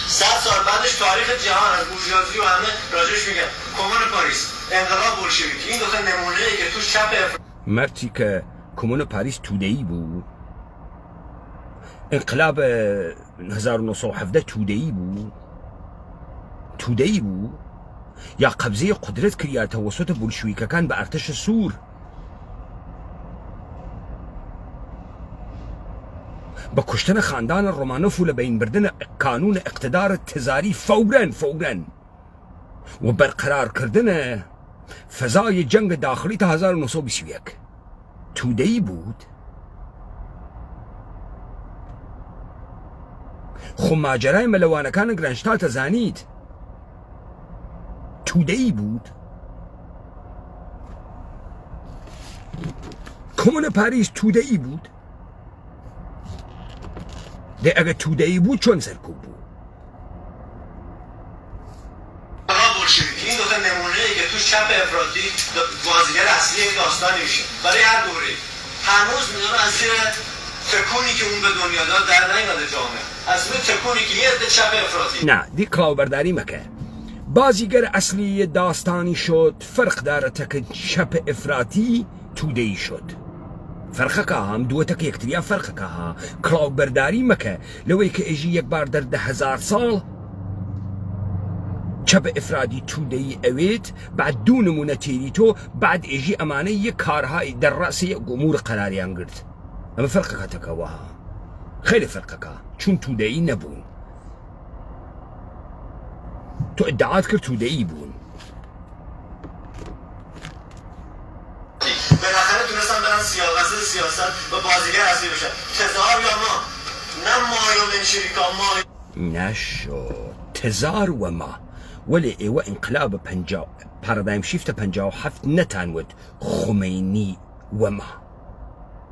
100 سال بعدش تاریخ جهان از بورژوازی و همه راجعش میگن کمون پاریس انقلاب بولشویکی این دو تا نمونه‌ای که توش چپ مرتی که کمون پاریس توده‌ای بود انقلاب 1917 توده‌ای بود یا قبضه قدرت کرد توسط بولشویکەکان به ارتش سور با کشتن خاندان رومانوف و لبین بردن قانون اقتدار تزاری فوراً و برقرار کردن فضای جنگ داخلی تا 1921 توده‌ای بود خو ماجرای ملوانەکان گرانشتالتە زانید توده‌ای بود کمون پاریس توده‌ای بود ده اگه توده‌ای بود چون سرکوب بود این دو تا نمونه‌ای که تو چپ افراطی بازیگر اصلی این داستانی میشه برای هر دوره هنوز میدونه از زیر تکونی که اون به دنیا داد در نیامده جامعه از اون تکونی که یه عده چپ افراطی نه دی کلاوبەرداری مکه بازیگر اصلی داستانی شد فرق داره که چپ افراطی توده‌ای شد فرق که هم دو تک یکتریا فرق که ها کلاوبەرداری مکه لوی که اجی یک بار در 10,000 سال چپ افرادی توده‌ای اوید بعد دو نمونه تیری تو بعد اجی امانه یک کارهای در رأس یک امور قراریان گرد اما فرق که تکواها خیلی فرق که چون توده‌ای نبون تو ادعات کرد توده‌ای بون بالاخره تونستن برن سیاوش سیاست و بازیگر اصلی بشن. تزار یا ما، نه ما یا منشویکا ما نشد تزار وما ولی ایوه انقلاب پارادایم شیفت 57 نتانود خمینی وما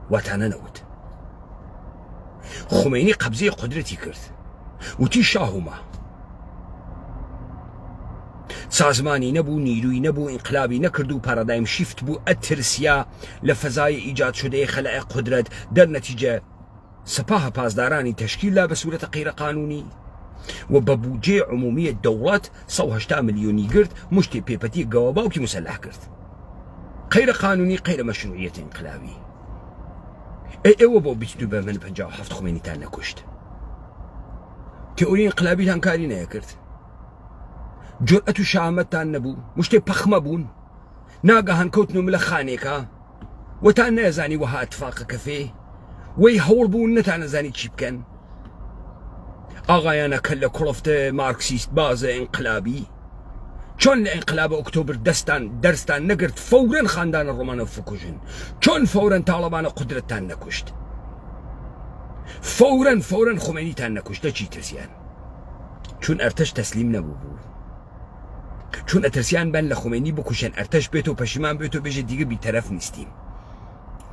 واتانه نود. خمینی قبضه قدرتی کرد وتی شاه ما سازمانی نبو، نیروی نبو، انقلابی نکردو، پارادایم شیفت بو، اترسیا لفضای ایجاد شده خلق قدرت، در نتیجه سپاه پاسدارانی تشکیل لا بصورت غیر قانونی و ببودجه عمومی دولت 180 میلیونی گرد مشتی پیپتی گواباوکی مسلح کرد. غیر قانونی، غیر مشروعیت انقلابی. ایوه بو بیتدو به من 57 خمینی تان نکشت. تئوری انقلابی تان کاری نکرد. جرأت و شامت تان نبو، مشتی پخمه بون. ناگهان کوتنو مل خانیکا و تان نزانی وها اتفاق کفی. وی هول بون نتان نزانی چی بکن. آقایانا کل کلفت مارکسیست باز انقلابی چون لانقلاب اکتبر درستان نگرد فورا خاندان رومانوف کشن، چون فورا طالبان قدرتان نکشت، فورا خمینی تان نکشت. چی ترسیان؟ چون ارتش تسلیم نبو، چون اترسیان بن لخمینی بکشن، ارتش بیتو پشیمان بیتو بجه دیگه بیطرف نیستیم.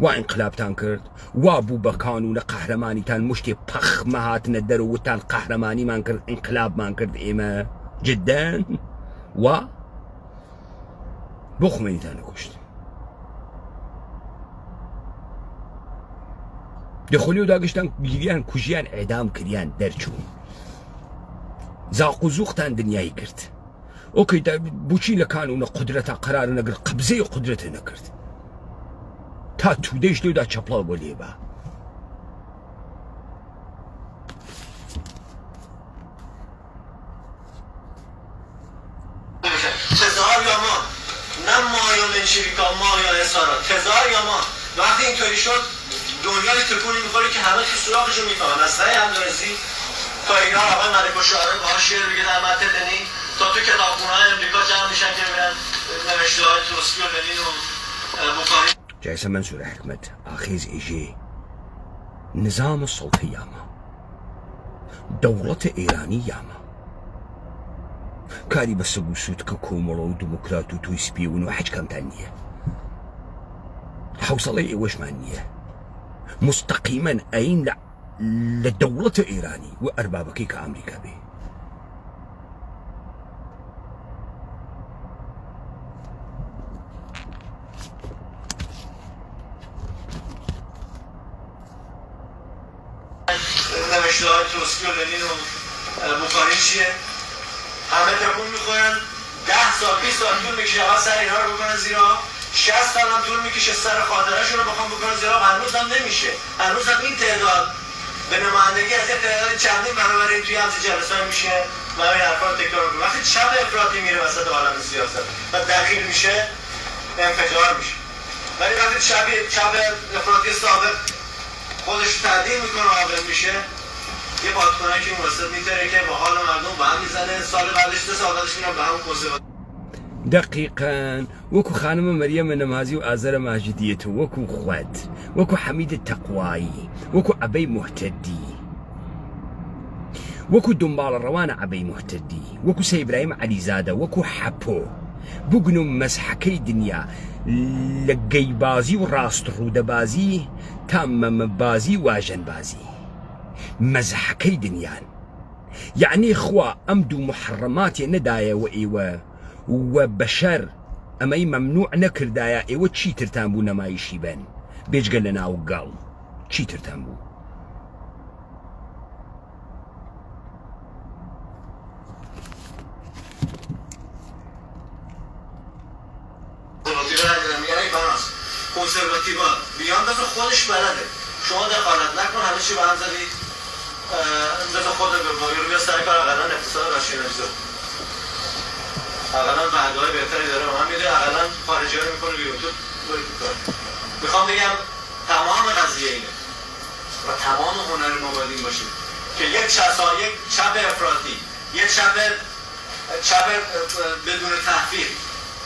و انقلاب تان کرد و بو با قانون قهرمانی تان مشتی پخ مهات ندر و تان قهرمانی من کرد، انقلاب من کرد ایما جدا و بو خمینی تان نکشت. دخولی و داگشتان گیریان کشیان اعدام کریان درچون زاق و زوق تان دنیایی کرد. اوکی دا بوچی لکانون قدرتا قرار نگر، قبضه قدرت نکرد تا تودهش دا چپلا بولیه با. تزار یا ما، نه ما یا منشویکا ما یا اصارات. تزار یا ما. وقتی اینطوری شد دنیای تکونی میخوره که همه تو سراغشو میفهمن. از سعی همدارزی تا اینا آقای ملک و شعره باهاش شعر بگه در مدت لنین، تا تو کتابخونه‌های امریکا جمع میشن که ببینن نوشته های تروتسکی و لنین و بخاری. جایسه منصور حکمت آخیز ایجی نظام السلطه یاما، دولت ایرانی یاما، کاری بس بوسود که کومولو و دموکرات و توی سپیون و حج کم تانیه. حوصله ایوش مانیه مستقیما این لدولت ایرانی و اربابکی که امریکا بی. نوشته های تروتسکی و لنین و بخاری چیه؟ همه تکون میخورن. 10 سال 20 سال طول میکشه اول سر اینا رو بکنن زیرا، 60 سال هم طول میکشه سر خاطرهشون رو بخوام بکنن زیرا. هنوز هم نمیشه. هنوز هم این تعداد به نمایندگی از تعداد چندین برابر توی همچه جلسه میشه و این حرفا رو تکرار میکنه. وقتی چپ افراطی میره وسط عالم سیاست و دخیل میشه انفجار میشه. ولی وقتی چپ افراطی سابق خودش تعدیل میکنه و عاقل میشه، یه بادکنه که اون وسط میتره که با حال مردم به هم میزنه. سال بعدش 2 سال بعدش میرن به هم کوسه. دقيقا وكو خانم مريم نمازي وآزر ماجدية، وكو خواد، وكو حميد التقواي، وكو أبي مهتدي، وكو دنبال الروان أبي مهتدي، وكو سي إبراهيم علي زادة، وكو حبو بقنو مسحكي دنيا لقي بازي وراست رودة بازي تامم بازي واجن بازي مزحكي دنيان. يعني إخوة أمدو محرمات ندايا وإيوه وبشر أماي ممنوع نكردايا إيوه چي ترتانبو نمايشي بان بيج قال لنا وقال چي ترتانبو. کنسرواتیوا بیان دفعه خودش بلده. شما دخالت نکن، همه چی به هم زدی دفعه خود رو بیا سر کار. اقلا اقتصاد راشنالیزه، اقلا بعدهای بهتری داره و من میده. اقلا خارجی ها رو میکنه بیرون، تو بری تو کار. میخوام بگم تمام قضیه اینه و تمام هنر ما باید این باشه که یک چپ افراطی، یک چپ بدون تحقیق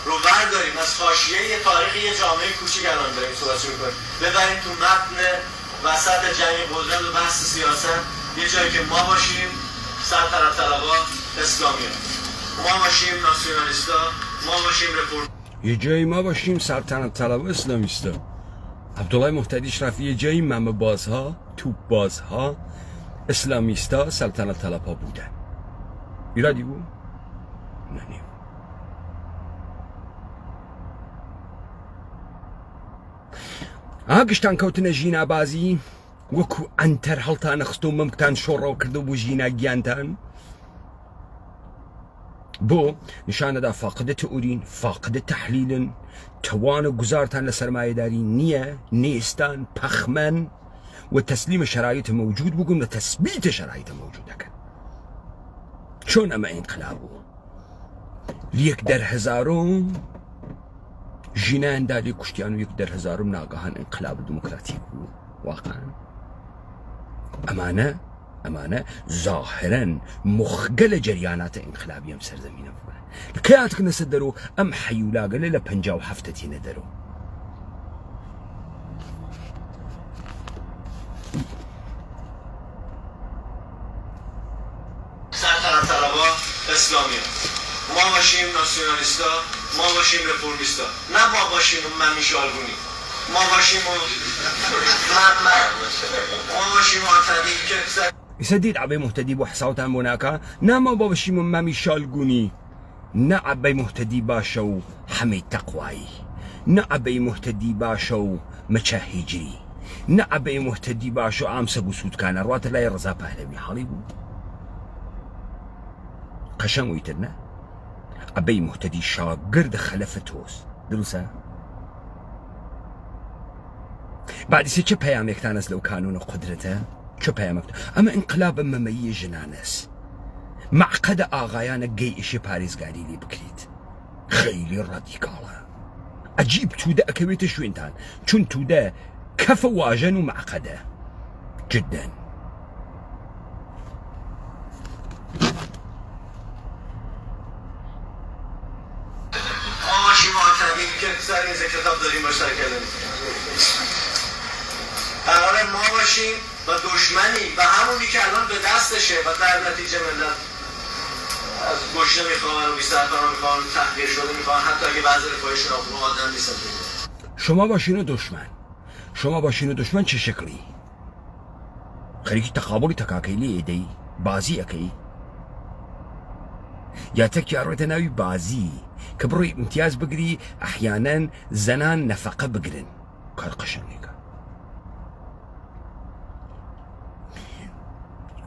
رو برداریم از حاشیه تاریخ یه جامعه کوچیک الان داریم صحبت می‌کنیم، ببریم تو متن وسط جنگ قدرت و بحث سیاست، یه جایی که ما باشیم سلطنت طلبا اسلامیان، ما باشیم ناسیونالیستا، ما باشیم یه جایی ما باشیم سلطنت طلبا اسلامیستا. عبدالله محتدی شرفی یه جایی ممه بازها، توپ بازها، اسلامیستا، سلطنت طلبا بودن. ایرادی بود؟ نه نیم. گشتان کەوتنە ژینا بازی وەکو ئەنتەر هەڵتان نەخست و مەمکتان شۆڕەوە کردو بۆ ژینا گیانتان بۆ نیشانەدا فاقدە تئورین، فاقدە تەحلیلن، توانە گوزارتان لە سەرمایەداری نییە، نێستان پەخمەن و تەسلیمە شەرایط مەوجود بوون لە تەثبیتە شەرایط مەوجودەکەن. چۆن ئەمە ئینقلاب بوو؟ یەک دەرهەزارۆم ژینایاندا لێ کوشتیان و یەک دەرهەزارم ناگەهان ئینقلاب دموکراتیک بوو. واقعا ئەمانە ظاهرەن مخگە لە جەریاناتە ئینقلابی ئەم سەرزەمینە بوون. کەیاتکردنە سەر دەرەوە ئەم حەیولاگەلە لە 57 تینە دەرەوە. سلطنت طلبا اسلامیان، ما باشیم ناسیونالیستا، ما باشیم رفرمیستا، نه ما باشیم ممی شالگونی، ما باشیم ما باشیم معتدی که يسديد عبي مهتدي بوحصاوتان بوناكا ناما بابشي من مامي شالقوني نا عبي مهتدي باشو حمي تقواي نا عبي مهتدي باشو مچا هجري نا عبي مهتدي باشو عامسا قسود كان روات لا يرزا پهلوي حاليبو قشان ويترنا عبي مهتدي شاقرد خلف توس درسا بعد سي چه پیامک تانس لو کانون قدرته چه پیامک اما انقلاب مميي جنانس معقد آغایان گیش پاریزگاری لی بکرید خیلی رادیکاله عجیب توده اکویت شوینتان چون توده کف واجن و معقده جدا آشی معتدی که سر این کتاب داریم باشتر کردیم قرار ما باشیم و دشمنی و همونی که الان به دستشه و در نتیجه ملت از گشنه میخوان و بی‌سرپناه میخوان تحقیر شده میخوان حتی اگه بعضی رفاهیشون آخون آدم نیستن. شما باشین و دشمن شما باشین و دشمن چه شکلی؟ خریکی تقابلی تکاکیلی ایدی بازی اکی یا تکی ارویت ناوی بازی که بروی امتیاز بگری احیانا زنان نفقه بگرن کار قشنگی که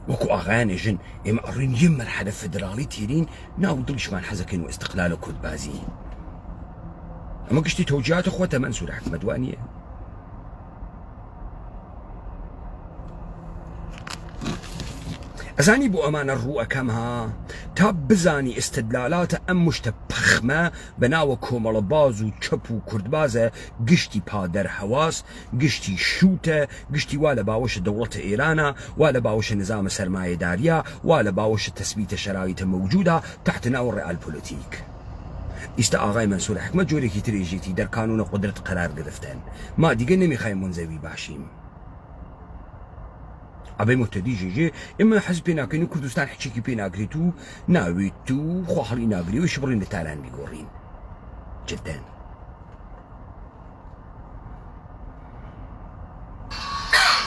وكو أغاني جن إما أرين يم مرحلة فدرالي تيرين ناو دلشمان حزكين واستقلال وكود بازي أما قشتي توجيهات أخوة منصور أحمد وانية أزاني بو أمان الرؤى كمها تاب بزاني استدلالات أم مشت بخمة بناو كومال بازو چپو كردبازة قشتي پادر حواس قشتي شوتة قشتي والا باوش دولة إيرانا والا باوش نظام سرمایه داريا والا باوش تثبيت شرائط موجودة تحت ناو الرئال بوليتيك استا آغای منصور حکمت جوری که تریجیتی در کانون قدرت قرار گرفتن ما دیگه نمیخوایم منزوی باشیم عبي مهتدي جيجي اما حزب بيناكرين كردستان حكيكي بيناكريتو ناويتو خوحلي ناقري وشبرين لتالان بيقورين جدا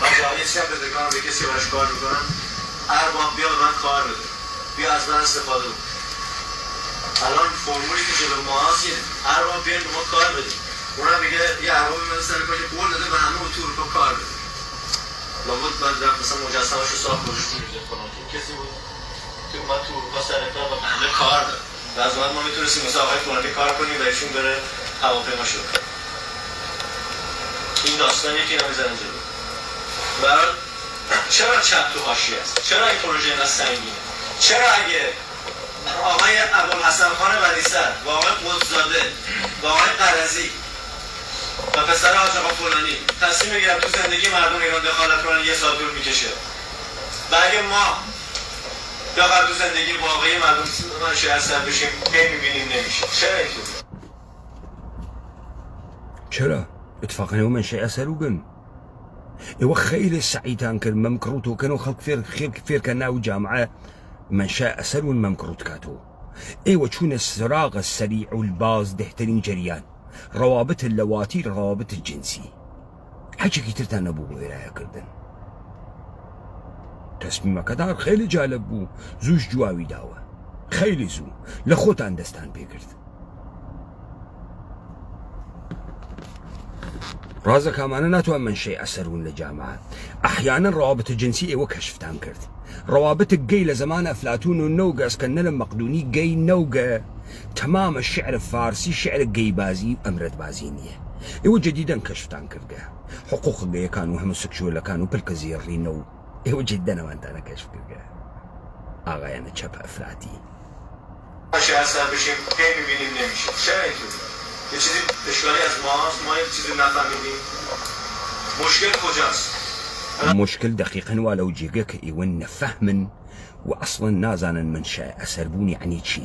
بجایی چه بدگان به کسی براش کار میکنم ارباب بیا من کار بده بیا از من استفاده بود الان فرمولی که جلو ما هست ارباب بیان به ما کار بده اونم میگه یه اربابی من سر کار که قول داده به همه تو اروپا کار بده لابد من رفت مثلا مجسمه‌اش رو ساخت بروش می‌ریزه کنم تو کسی بود که اومد تو اروپا سر کار و همه کار داد و از بعد ما میتونستیم مثلا آقای فلانی کار کنیم و ایشون بره هواپیما شروع کنه این داستان یکی نمیزنه جلو و چرا چپ تو حاشیه است؟ چرا این پروژه اینقدر سنگینه؟ چرا اگه آقای ابوالحسن خان بدیسر و آقای قدزاده و آقای قرضی و پسر حاج آقا فلانی تصمیم بگیرن تو زندگی مردم ایران دخالت کنن یه سال طول میکشه و اگه ما داخل تو زندگی واقعی مردم شهر بشیم هی میبینیم نمیشه چرا اینطوری؟ چرا؟ اتفاقا منشأ أسروقن إيوه خيل السعيدان كر ممكروتو كانوا خلق فير كانوا جامعة منشأ أسرون ممكروت كاتو إيوه شون الصراغ السريع والباز دهترين جريان روابط اللواتي روابط الجنسي حاجة كترتان أبو ورايا كردن تصميم كدار خيلي جالبو زوج جواوي داوة خيلي زو لخوتان دستان بيكرد رازا كمان ناتوان من شيء أسرون لجامعة أحيانا روابط الجنسية إيوه كشفتان كرد روابط الجي لزمان أفلاطون والنوغا اسكننا المقدوني جي نوغا تمام الشعر الفارسي شعر الجي بازي وأمرت بازينية إيوه جديدا كشفتان كرد حقوق الجي كانوا هم السكشوال كانوا بالكزير رينو إيوه جدا ما أنت أنا كشف كرد آغا أنا شاب أفلاتي باشه اصلا بشیم هی میبینیم نمیشه چرا اینطوری یه چیزی اشکالی از ماست ما یه چیزی نفهمیدیم مشکل کجاست مشكل دقيقا ولو جيجك إيوان فهم وأصلا نازانا منشأ أسربون يعني شي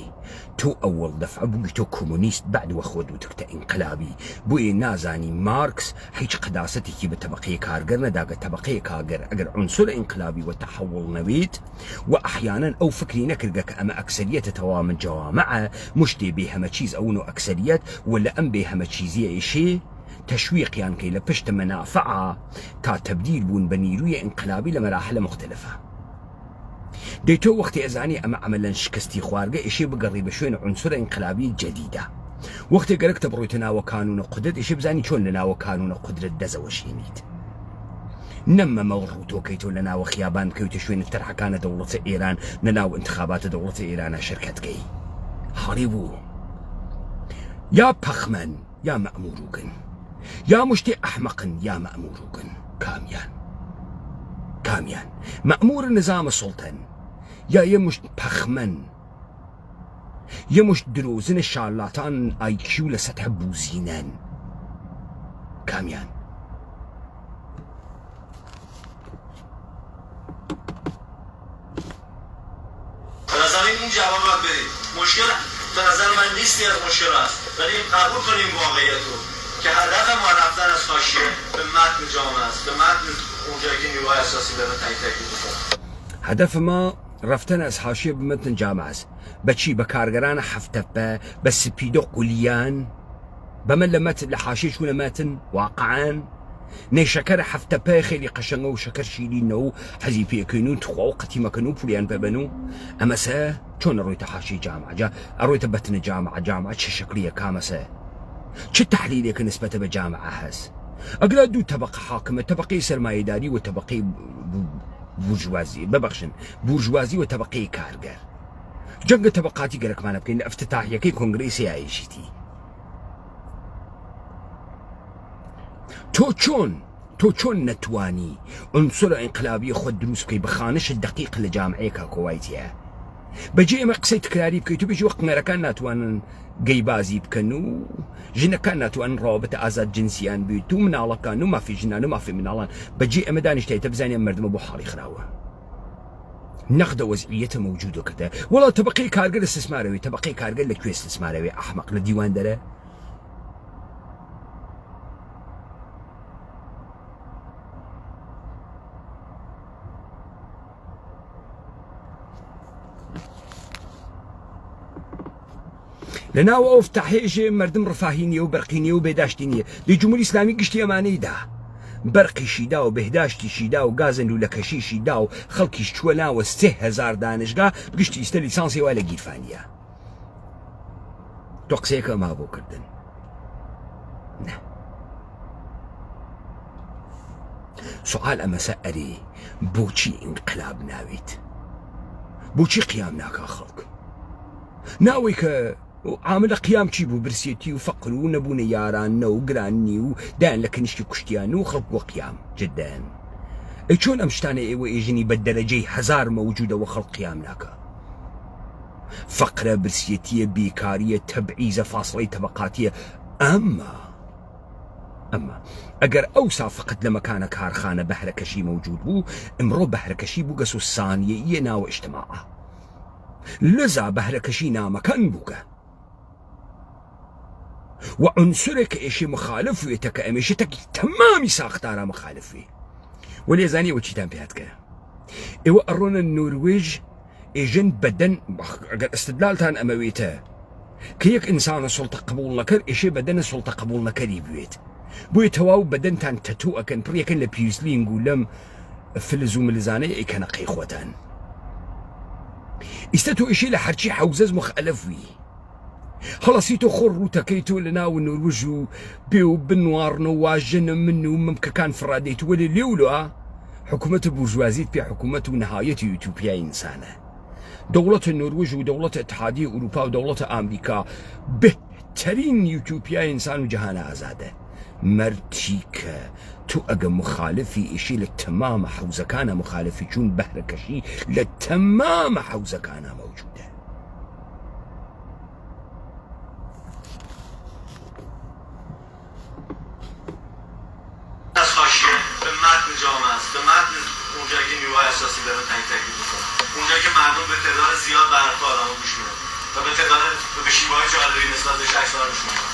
تو أول دفعة بوي تو كومونيست بعد وخود تكتا انقلابي بوي نازاني ماركس حيش قداستي كي بطبقية كارجر نداغ طبقية كارجر أجر عنصر انقلابي وتحول نويت وأحيانا أو فكري نكرجك أما أكثرية توامن جوامع مشتي بيها ما تشيز أو نو أكثريات ولا أم بيها ما تشيزية شيء تشويق يعني كي لبشت منافعها تا تبديل بون بنيروية انقلابي لمراحل مختلفة ديتو وقت أزاني أما عملا شكستي خوارقة إشي بقري بشوين عنصر انقلابي جديدة وقت قرق تبرويتنا وكانون قدرت إشي بزاني شون لنا وكانون قدرت دزا وشينيت نما مغروتو كيتو لنا وخيابان كيتو شوين الترحة كانت دولة إيران نناو انتخابات دولة إيران شركة كي هاريبو يا بخمن يا مأموروغن يا مشتي أحمق يا مأموروغن كاميان مأمور النظام السلطان يا يمش بخمن يمش دروزن الشارلاتان اي كيو لسطح بوزينان كاميان بنظرین این جواب باید برید مشکل به نظر من نیستی از مشکل است ولی قبول کنیم واقعیت رو که هدف ما رفتن از حاشیه به متن جامعه است به متن اونجایی که نیروهای اساسی به تایید تکلیف میکنن هدف ما رفتن از حاشیه به متن جامعه است بچی بکارگران حفتبه بس بيدو قليان بمن لمت لحاشية شو ماتن واقعا نشكر حفتبه خيلي قشنو وشكر شيلينو حزي بيكينو تخو قتي ما كانوا بوليان ببنو اما سا شون رويت حاشية جامعة جا رويت بتن جامعة شكلية كامسة شو التحليل يك نسبة بجامعة هاس اقلا دو طبقة حاكمة طبقة سرمايداري وطبقة بورجوازي ببخشن بورجوازي وطبقة كارجر جنگ طبقاتي قالك ما نبكين افتتاحية كي كونغريسي عايشتي تو چون نتواني عنصر انقلابي خود دروس كي بخانش الدقيق لجامعي كويتيا بجي ما قصي تكراري بكيتو بيجي وقت ميركان ناتوان قيبازي بكنو جنا كان ناتوان روابط ازاد جنسيان بيتو منالا كانو ما في جنان ما في منالان بجي امدانش تايتا بزاني مردم ابو حالي خراوه نقد وضعيته موجوده كذا والله طبقي كارجر استثماري طبقي كارجر لك استثماري احمق للديوان دره لنا اوف تحيج مردم رفاهينيه وبرقينيه وبهداشتينيه دي جمهوري اسلامي قشتي اماني ده برقي شيدا وبهداشتي شيدا وغازن ولكشي شيدا وخلقي شولا و 3000 دانشگاه قشتي است ليسانسي ولا جيفانيا توقسيك ما بو كردن نه سؤال اما سأري بوچي انقلاب ناويت بوچي قيام ناكا خلق ناويك عامل قيام تشيبو برسيتي وفقر ونبون ياران وقراني ودان لك نشكي كشتيان وخلق وقيام جدا شلون امشتاني ايوه ايجني بالدرجي 1000 موجوده وخلق قيام ناكا فقره برسيتيه بيكاريه تبعيزه فاصله طبقاتيه اما اگر اوسا فقط لما كان كارخانه بهركشي موجود بو امرو بهركشي بو قسو الثانيه ناو اجتماعه لذا بهركشي نام كان بوكا وعنصرك إيشي مخالف ويتك أميشتك تمامي ساختارا مخالف وي ولي زاني وشيتان بيهاتك إيوه أرونا النرويج إيجن بدن استدلالتان أمويته كيك إنسان سلطة قبول نكر إيشي بدن سلطة قبول نكري بيت بوي تواو بدن تان تتو أكن بريكن لبيوسلي نقولم فلزو ملزاني إيكنا قيخوتان استتو إيشي لحرشي حوزز مخالف وي خلاصيتو خرو تكيتو لنا ونروجو بيو بنوار نواجن منو ممكن فراديت ولي ليولو حكومة بورجوازيت بي حكومة نهاية يوتوبيا إنسانة دولة النرويج ودولة اتحادية أوروبا ودولة أمريكا بهترين يوتوبيا إنسان وجهان آزاده مرتيك تو أجا مخالفي إشي للتمام حوزة كان مخالفي جون بهركشي للتمام حوزة كان موجودة اونجایی که نیروهای اساسی داره تکلیف میکنه اونجایی که مردم به تعداد زیاد برخط آدمو گوش میدن و به تعداد به شیوه‌های جالبی نسبت بهش عکس‌ها رو نشون میدن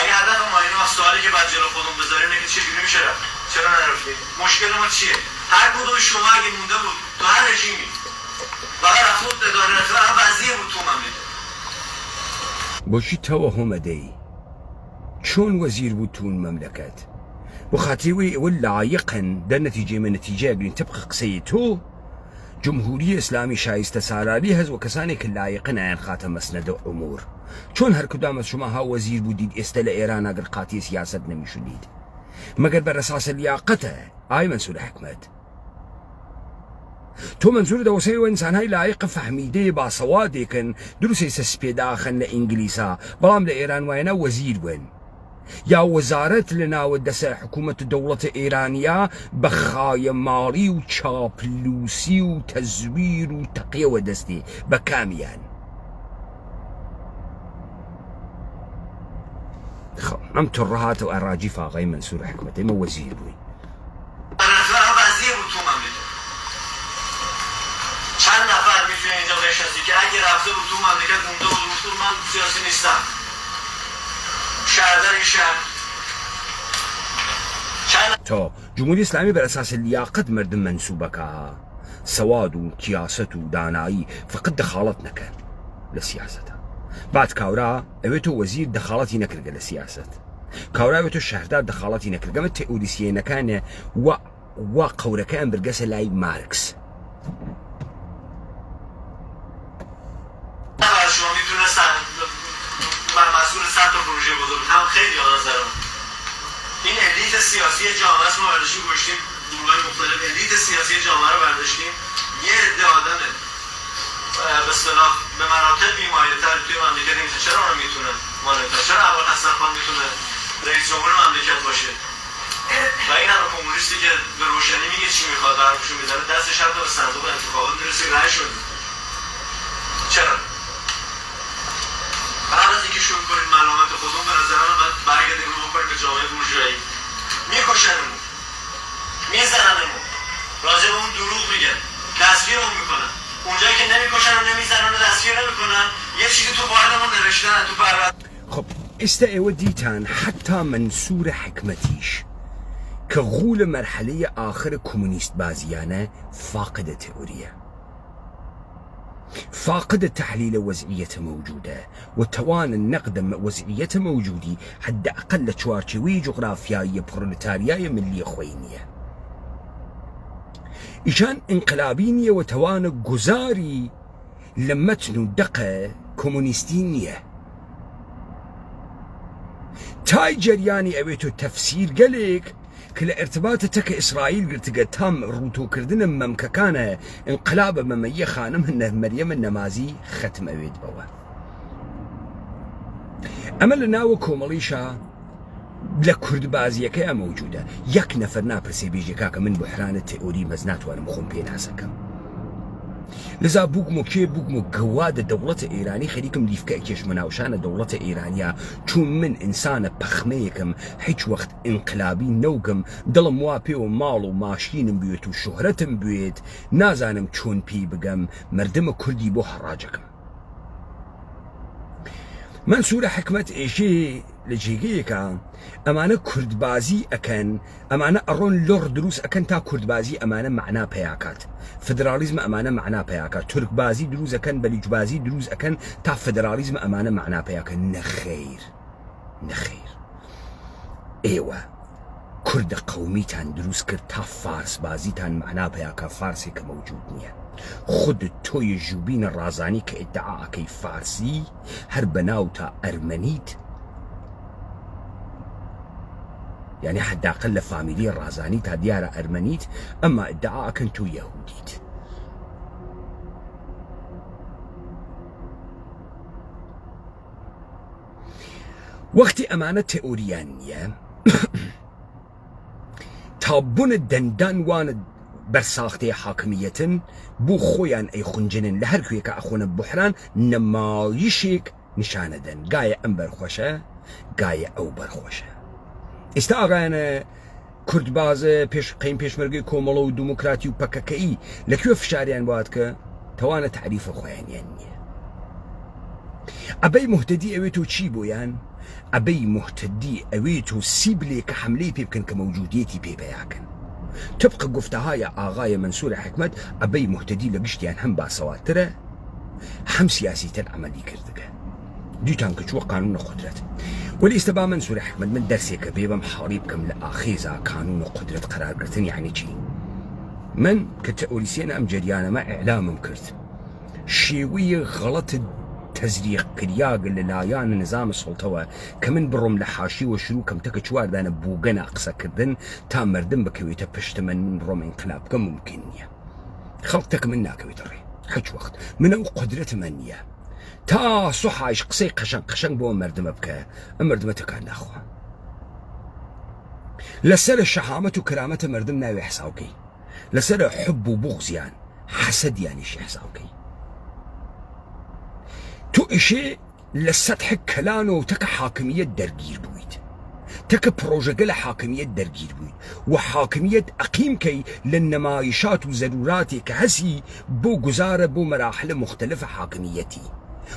اگه هدف ما اینه و سوالی که بعد جلو خودمون بذاریم اینه که چجوری میشه رفت چرا نرفتیم مشکل ما چیه هر کدوم شما اگه مونده بود تو هر رژیمی فقط رفت اداره رفت هر وضعیه بود تو مملکت باشی توهم دی چون وزیر بود تو المملكت وخاتيوي ولا يقن ده نتيجة من نتيجة قلين تبقى قسيتو جمهورية إسلامي شايسته سارالي هز وكساني كلا يقن عن خاتم مسند أمور شون هركدام شما ها وزير بوديد استلا إيران أقر قاتي سياسة نميشوليد مقر برساس اللياقته آي منسور حكمت تو منظور دوسي وإنسان هاي لايق فهميدي باصوادي كان دروسي سسبيدا خلنا إنجليسا بلام لإيران وينا وزير وين يا وزارة لنا ودسا حكومة دولة إيرانية بخايا مالي وشابلوسي وتزوير وتقية ودستي بكاميان نم ترهات وأراجي فاغي منصور حكمتي ما وزير بوي چند نفر میتونه اینجا بنشستی که اگه رفته بود تو مملکت مونده بود گفت من سیاسی نیستم شهردار این شهر تو جمهوری اسلامی بر اساس اللياقت مردم منسوبكها سواد وكياسة ودانائي فقد دخالت نكر لسياستها بعد كاورا اويتو وزير دخالتي نكر لسياسة كاورا اويتو الشهردار دخالتي نكر قامت تأوديسية نكان وقوركان برقس لاي ماركس شما میتونستن مسئول 100 تا پروژه بزرگ هم خیلی ها نظرم این الیت سیاسی جامعه است ما برداشتیم گوشتیم گروه‌های مختلف الیت سیاسی جامعه رو برداشتیم یه عده آدمه به اصطلاح به مراتب بی‌مایه‌تر توی مملکت این چرا اون میتونه مالک‌ها چرا ابوالحسن خان میتونه رئیس جمهور مملکت باشه و این همه کمونیستی که به روشنی میگه چی میخواد برامشون میذاره دستش حتی به صندوق انتخابات میرسه رأی شد چرا بعد از اینکه شروع کنیم ملامت خودمون به نظر من باید برگردیم رو بکنیم به جامعه بورژوایی میکشنمون میزننمون راجع به اون دروغ میگن دستگیرمون میکنن اونجایی که نمیکشن و نمیزنن و دستگیر نمیکنن یه چیزی تو فایلمون نوشتن تو پرونده خب استقوى ديتان حتى منصور حكمتيش كغول مرحلة آخر كومونيست بازيانة فاقد تيوريا فاقد تحليل وضعية موجودة وتوان النقد وضعية موجودة حد أقل تشوارشوي جغرافياية بروليتارياية ملية خوينية إجان انقلابينية وتوان جزاري لمتنو دقة كومونيستينية تاي جرياني أبيتو تفسير قليك كل ارتباطتك إسرائيل قلت تام روتو كردن ممككانة انقلاب ممية خانم هنه مريم النمازي ختم أبيت بوا أمل ناو كوماليشا لكرد بازيكا موجودة يك نفرنا برسي بيجيكاك من بحران التئوري مزنات وانا مخون بين عسكم لذا بوغمو قواد الدولة إيراني خليكم ليفكا كيش مناوشان الدولة إيرانية چون من إنسان بخميكم حيش وقت انقلابي نوكم دلم وابي ومالو ماشين بيوت وشهرة بيوت نازانم چون بي بقم مردم كردي بو حراجكم منصور حكمت إيشي لجيجيكا أمانة كرد بازي أكن أمانة أرون لور دروس أكن تا كرد بازي أمانة معناه بياكات فدراليزم أمانة معناه بياكات ترك بازي دروس أكن بليج بازي دروس أكن تا فدراليزم أمانة معناه بياكات نخير ايوه كرد قومي تان دروس كر تا فارس بازي تان معناه بياكا فارسي كموجود نية خد توي جوبين الرازاني كادعاء كي فارسي هر بناوتا أرمنيت يعني حتى أقل فاميلي الرازاني تا ديار أرمنيت أما ادعاء كنتو يهوديت وقت أمانة تيوريانية تابون الدندان وان برساختي حاكمية بو خويان اي خنجنن لهركوية كأخونا بحران نمايشيك نشاندن قاية أمبر خوشة قاية أو برخوشة استاغانا كرد بازه قيم پیشمرگی کومل و دموکراتی و پککی لکیو فشاریان وادکه توانا تعریف خویان یعنی ابي مهتدي اويتو چی بویان ابي مهتدي اويتو سيبلي كحملي بيبكن كموجوديتي بيبياكن تبقى قفتها يا آغاية منصور حكمت ابي مهتدي لقشتيان هم باسواتره هم سياسي العملي كردك ديتان كشو قانون قدرت والاستباء منصور حكمت من درسك بيبم حاريبكم لآخيزا قانون قدرة قرار قرتن يعني چي من كتأوليسين ام جريانا ما اعلام كرت شيوية غلط تزريق كرياق اللي لايان نظام السلطوة كمن برم لحاشي وشرو كم تكتشوار دانا بوغنا اقصى كردن تا مردن بكويتا بشتمن برم انقلاب كم ممكنية خلقتك منا كويتري حج وقت من او قدرة منية تا صحاش قصي قشن بو مردم بكا مردم تكان اخوة لسر الشحامة وكرامة مردم ناوي حساوكي لسر حب وبغض يعني حسد يعني شي حساوكي تو اشي لسطح كلانو تك حاكمية درجير بويد تك بروجيكل حاكمية درجير بويد وحاكمية أقيم كي للنمايشات وزروراتي كهسي بو جزارة بو مراحل مختلفة حاكميتي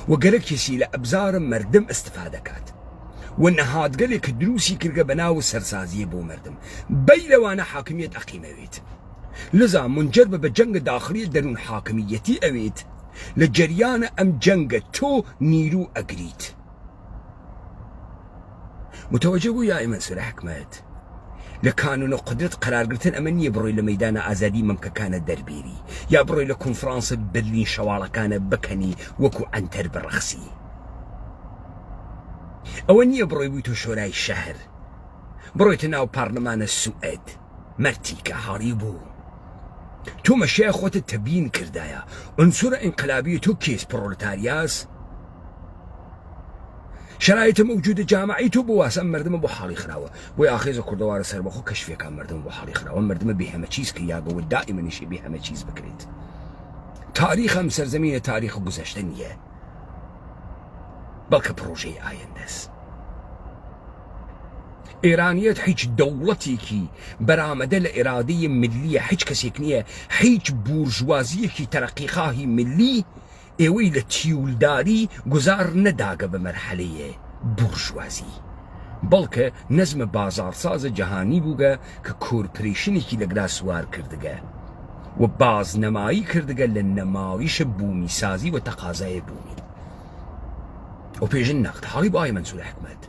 وقالك يسي لأبزار مردم استفادكات والنهاد قالك دروسي كرقة بناو سرسازية بو مردم بيلا وانا حاكمية أقيم أويت لذا منجربة بجنگ داخلية درون حاكميتي أويت لجريان ام جنگ تو نيرو اقريت متوجهو يا منصور حكمت لكانوا قدرة قرار قرتن امنية بروي لميدان ازادي ممكن كان دربيري يا بروي لكونفرانس برلين شوالا كان بكني وكو عنتر برخسي اوانية بروي بيتو شوراي الشهر بروي تناو بارلمان السوئد مرتيكا هاريبو تو مشي اخوة التبيين كردايا عنصر انقلابية تو كيس برولتارياس شرائط موجودة جامعي تو بواسم مردم بو حالي خراوة ويا اخيزا كردوار سر بخو كشفية كان مردم بو حالي خراوة مردم بيها مچيز كياغا ودائما نشي بيها مچيز بكريت تاريخ هم سرزمين تاريخ گذشتنية بلك بروجي آيندس إيرانيات حيج دولتي برامده لإرادية ملية حيج كسيكنية حيج بورجوازية كي ترقيقاهي ملي ايوي لتيولداري گزار نداقة بمرحلية بورجوازي بلکه نظم بازار ساز جهانی بوگه که کورپریشنی کی لگرا سوار کردگه و باز نمایی کردگه لنمایش بومی سازی و تقاضای بومی و پیش نقد حالی با منصور حکمت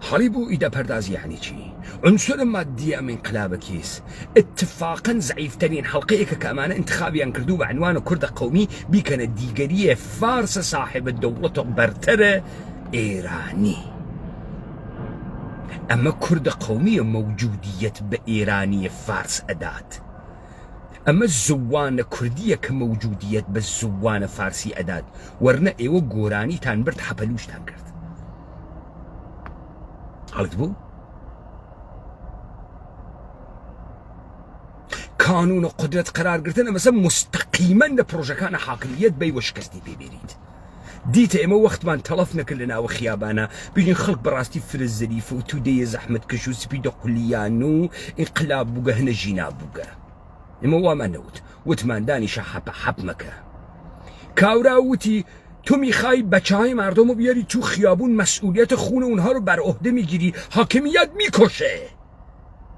حالی بو ایده پردازی یعنی چی؟ عنصر مادی ام انقلاب کیس اتفاقا ضعیف ترین حلقه که امانه انتخابی انکردو بعنوان کرد قومی بیکنه دیگری فارس صاحب الدولة برتر ایرانی اما کرد قومی موجودیت به ایرانی فارس ادات اما الزوان كردية كموجودية بالزوان فارسي أداد ورنا ايوه قوراني تان برد حبلوش تان كرد حالت بو قانون قدرة قرار قرتنا مثلا مستقيما لبروجكان حاكمية بي وشكستي بيبيريد ديت اما وقت ما انطلفنا كلنا وخيابانا بيجي خلق براستي فرزليف وتودي زحمة كشو سبيدو قليانو انقلاب بوغا هنا جينا بوغا اما واما نوت وتمان داني شحب حب مكا كاورا وتي تو میخوای بچهای مردم رو بیاری تو خیابون، مسئولیت خون اونها رو بر عهده میگیری، حاکمیت میکشه.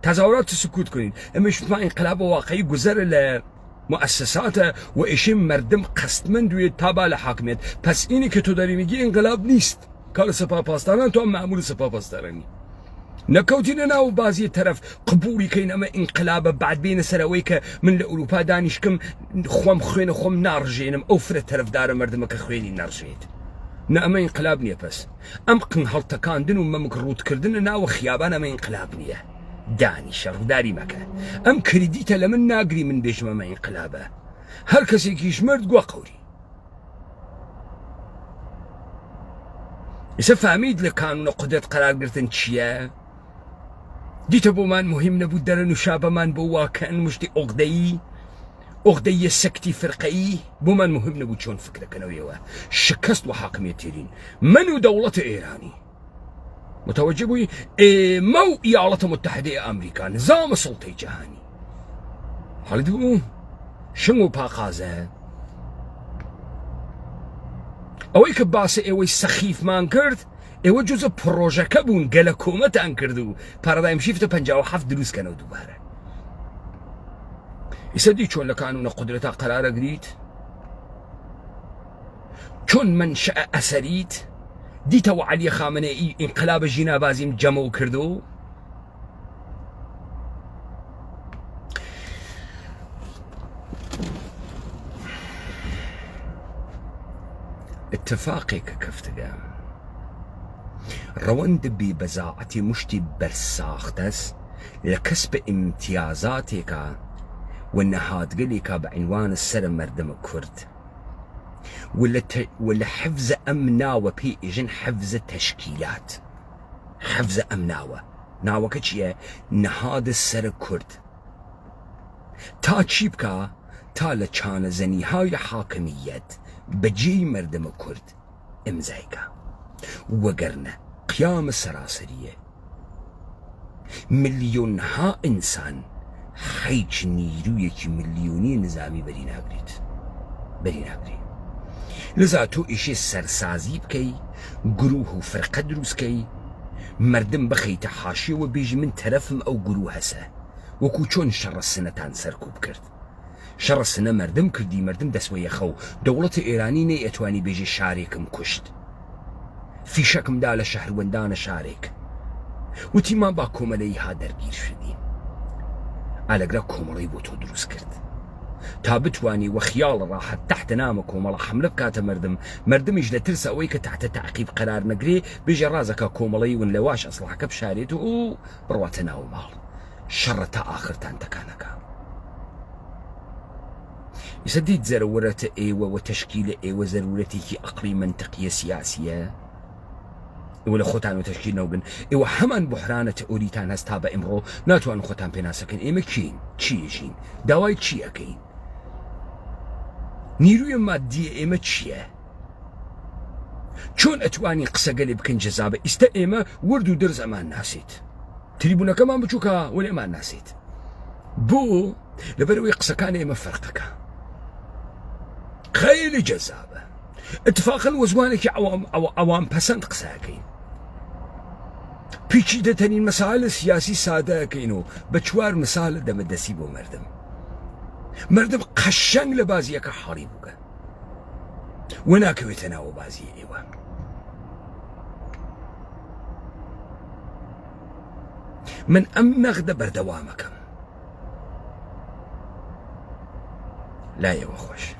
تظاهرات سکوت کنید. امش ما انقلاب واقعی گذر لمؤسسات و ایشی مردم قصدمند روی تابع لحاکمیت. پس اینی که تو داری میگی انقلاب نیست، کار سپاهپاسداران، تو هم معمول سپاهپاسدارانی. نکوتین ناو بازی طرف قبولی کین اما انقلاب بعد بین سروی که من لأوروپا دانشکم خوام خوین خوام نارجینم اوفر طرف دار مردم که خوینی نارجید. نه اما انقلاب نیه. پس ام قن هلتکاندن و ممکروت کردن ناو خیابان اما انقلاب نیه. دانی شرداری مکه. ام کردیت لمن ناگری من بیشم اما انقلابه. هر کسی کیش مرد گوا قوری. ایسا فهمید لکانون قدرت قرار گرتن چیه؟ دیتا بو من مهم نبود در نوشابه من بو واقعا مشتی عقدهی سکتی فرقهی بو من مهم نبود چون فکر کنویوه شکست و حاکمیت تیرین من و دولت ایرانی متوجه بوی مو ایالات متحده امریکا نظام سلطه جهانی حالی دو شنو پاقازه اوی که باس اوی سخیف من کرد ایوه جزء پروژه که بون گل حکومت کردو پارادایم شیفت 57 دروست کنو دوباره. ایسا دی چون لکانون قدرتا قرار گرید چون منشأ اثریت دیتا و علی خامنه ای انقلاب جینا بازیم جمع کردو اتفاقی که کفتگم روند ببزاعة مشتي برساختس لكسب امتيازاتك والنهاد قليك بعنوان السر مردم كرد ولا حفظ أمناوة بي إجن حفظ تشكيلات حفظ أمناوة ناوة كتشيه نهاد السر كرد تا تشيبكا تا لچان زني هاي حاكميت بجي مردم كرد امزايكا وقرنا قيام السراسرية مليون ها إنسان حيج نيرويك مليوني نظامي برينا قريت لذا تو إشي سرسازي بكي قروه فرقة دروس كي مردم بخي تحاشي وبيجي من ترفم أو قروه هسا وكو چون شر السنة تان سركوب كرد شر السنة مردم كردي مردم دسوية خو دولة إيراني ني اتواني بيجي شاريكم كشت في شكم دال شهر وندان شارك وتي ما با كوملي ها درگير شدين على قرا كوملي بوتو دروس كرد تا بتواني وخيال راحت تحت نامك وملا حمله بكات مردم يجي لترسى ويك تحت تعقيب قرار نقري بيجي رازك كوملي ون لواش اصلحك بشاريته برواتنا ومال شرتا اخر تانتكانكا يسديد ضرورة ايوه وتشكيل ايوه ضرورتي عقلي منطقية سياسية ولا خوتان وتشكيل نوبن ايوه همان بحرانة اوريتان هستابا امرو ناتوان خوتان بيناسكن ايما كين چي يجين دواي چي اكين نيروي مادية ايما چيه چون اتواني قصة قلب كن جزابة استا ايما وردو درز امان ناسيت تريبونا كمان بچوكا ولا امان ناسيت بو لبروي قصة كان ايما فرقكا خيلي جذابة اتفاقا وزوانك عوام پسند قصة اكين پیچیده ترین مسائل سیاسی ساده کینو بچوار مثال دم دسی بو مردم قشنگ لبازیه که حالی بوگه و ناکوی تناو بازیه ایوه من ام نغده بردوامکم لا يا خوش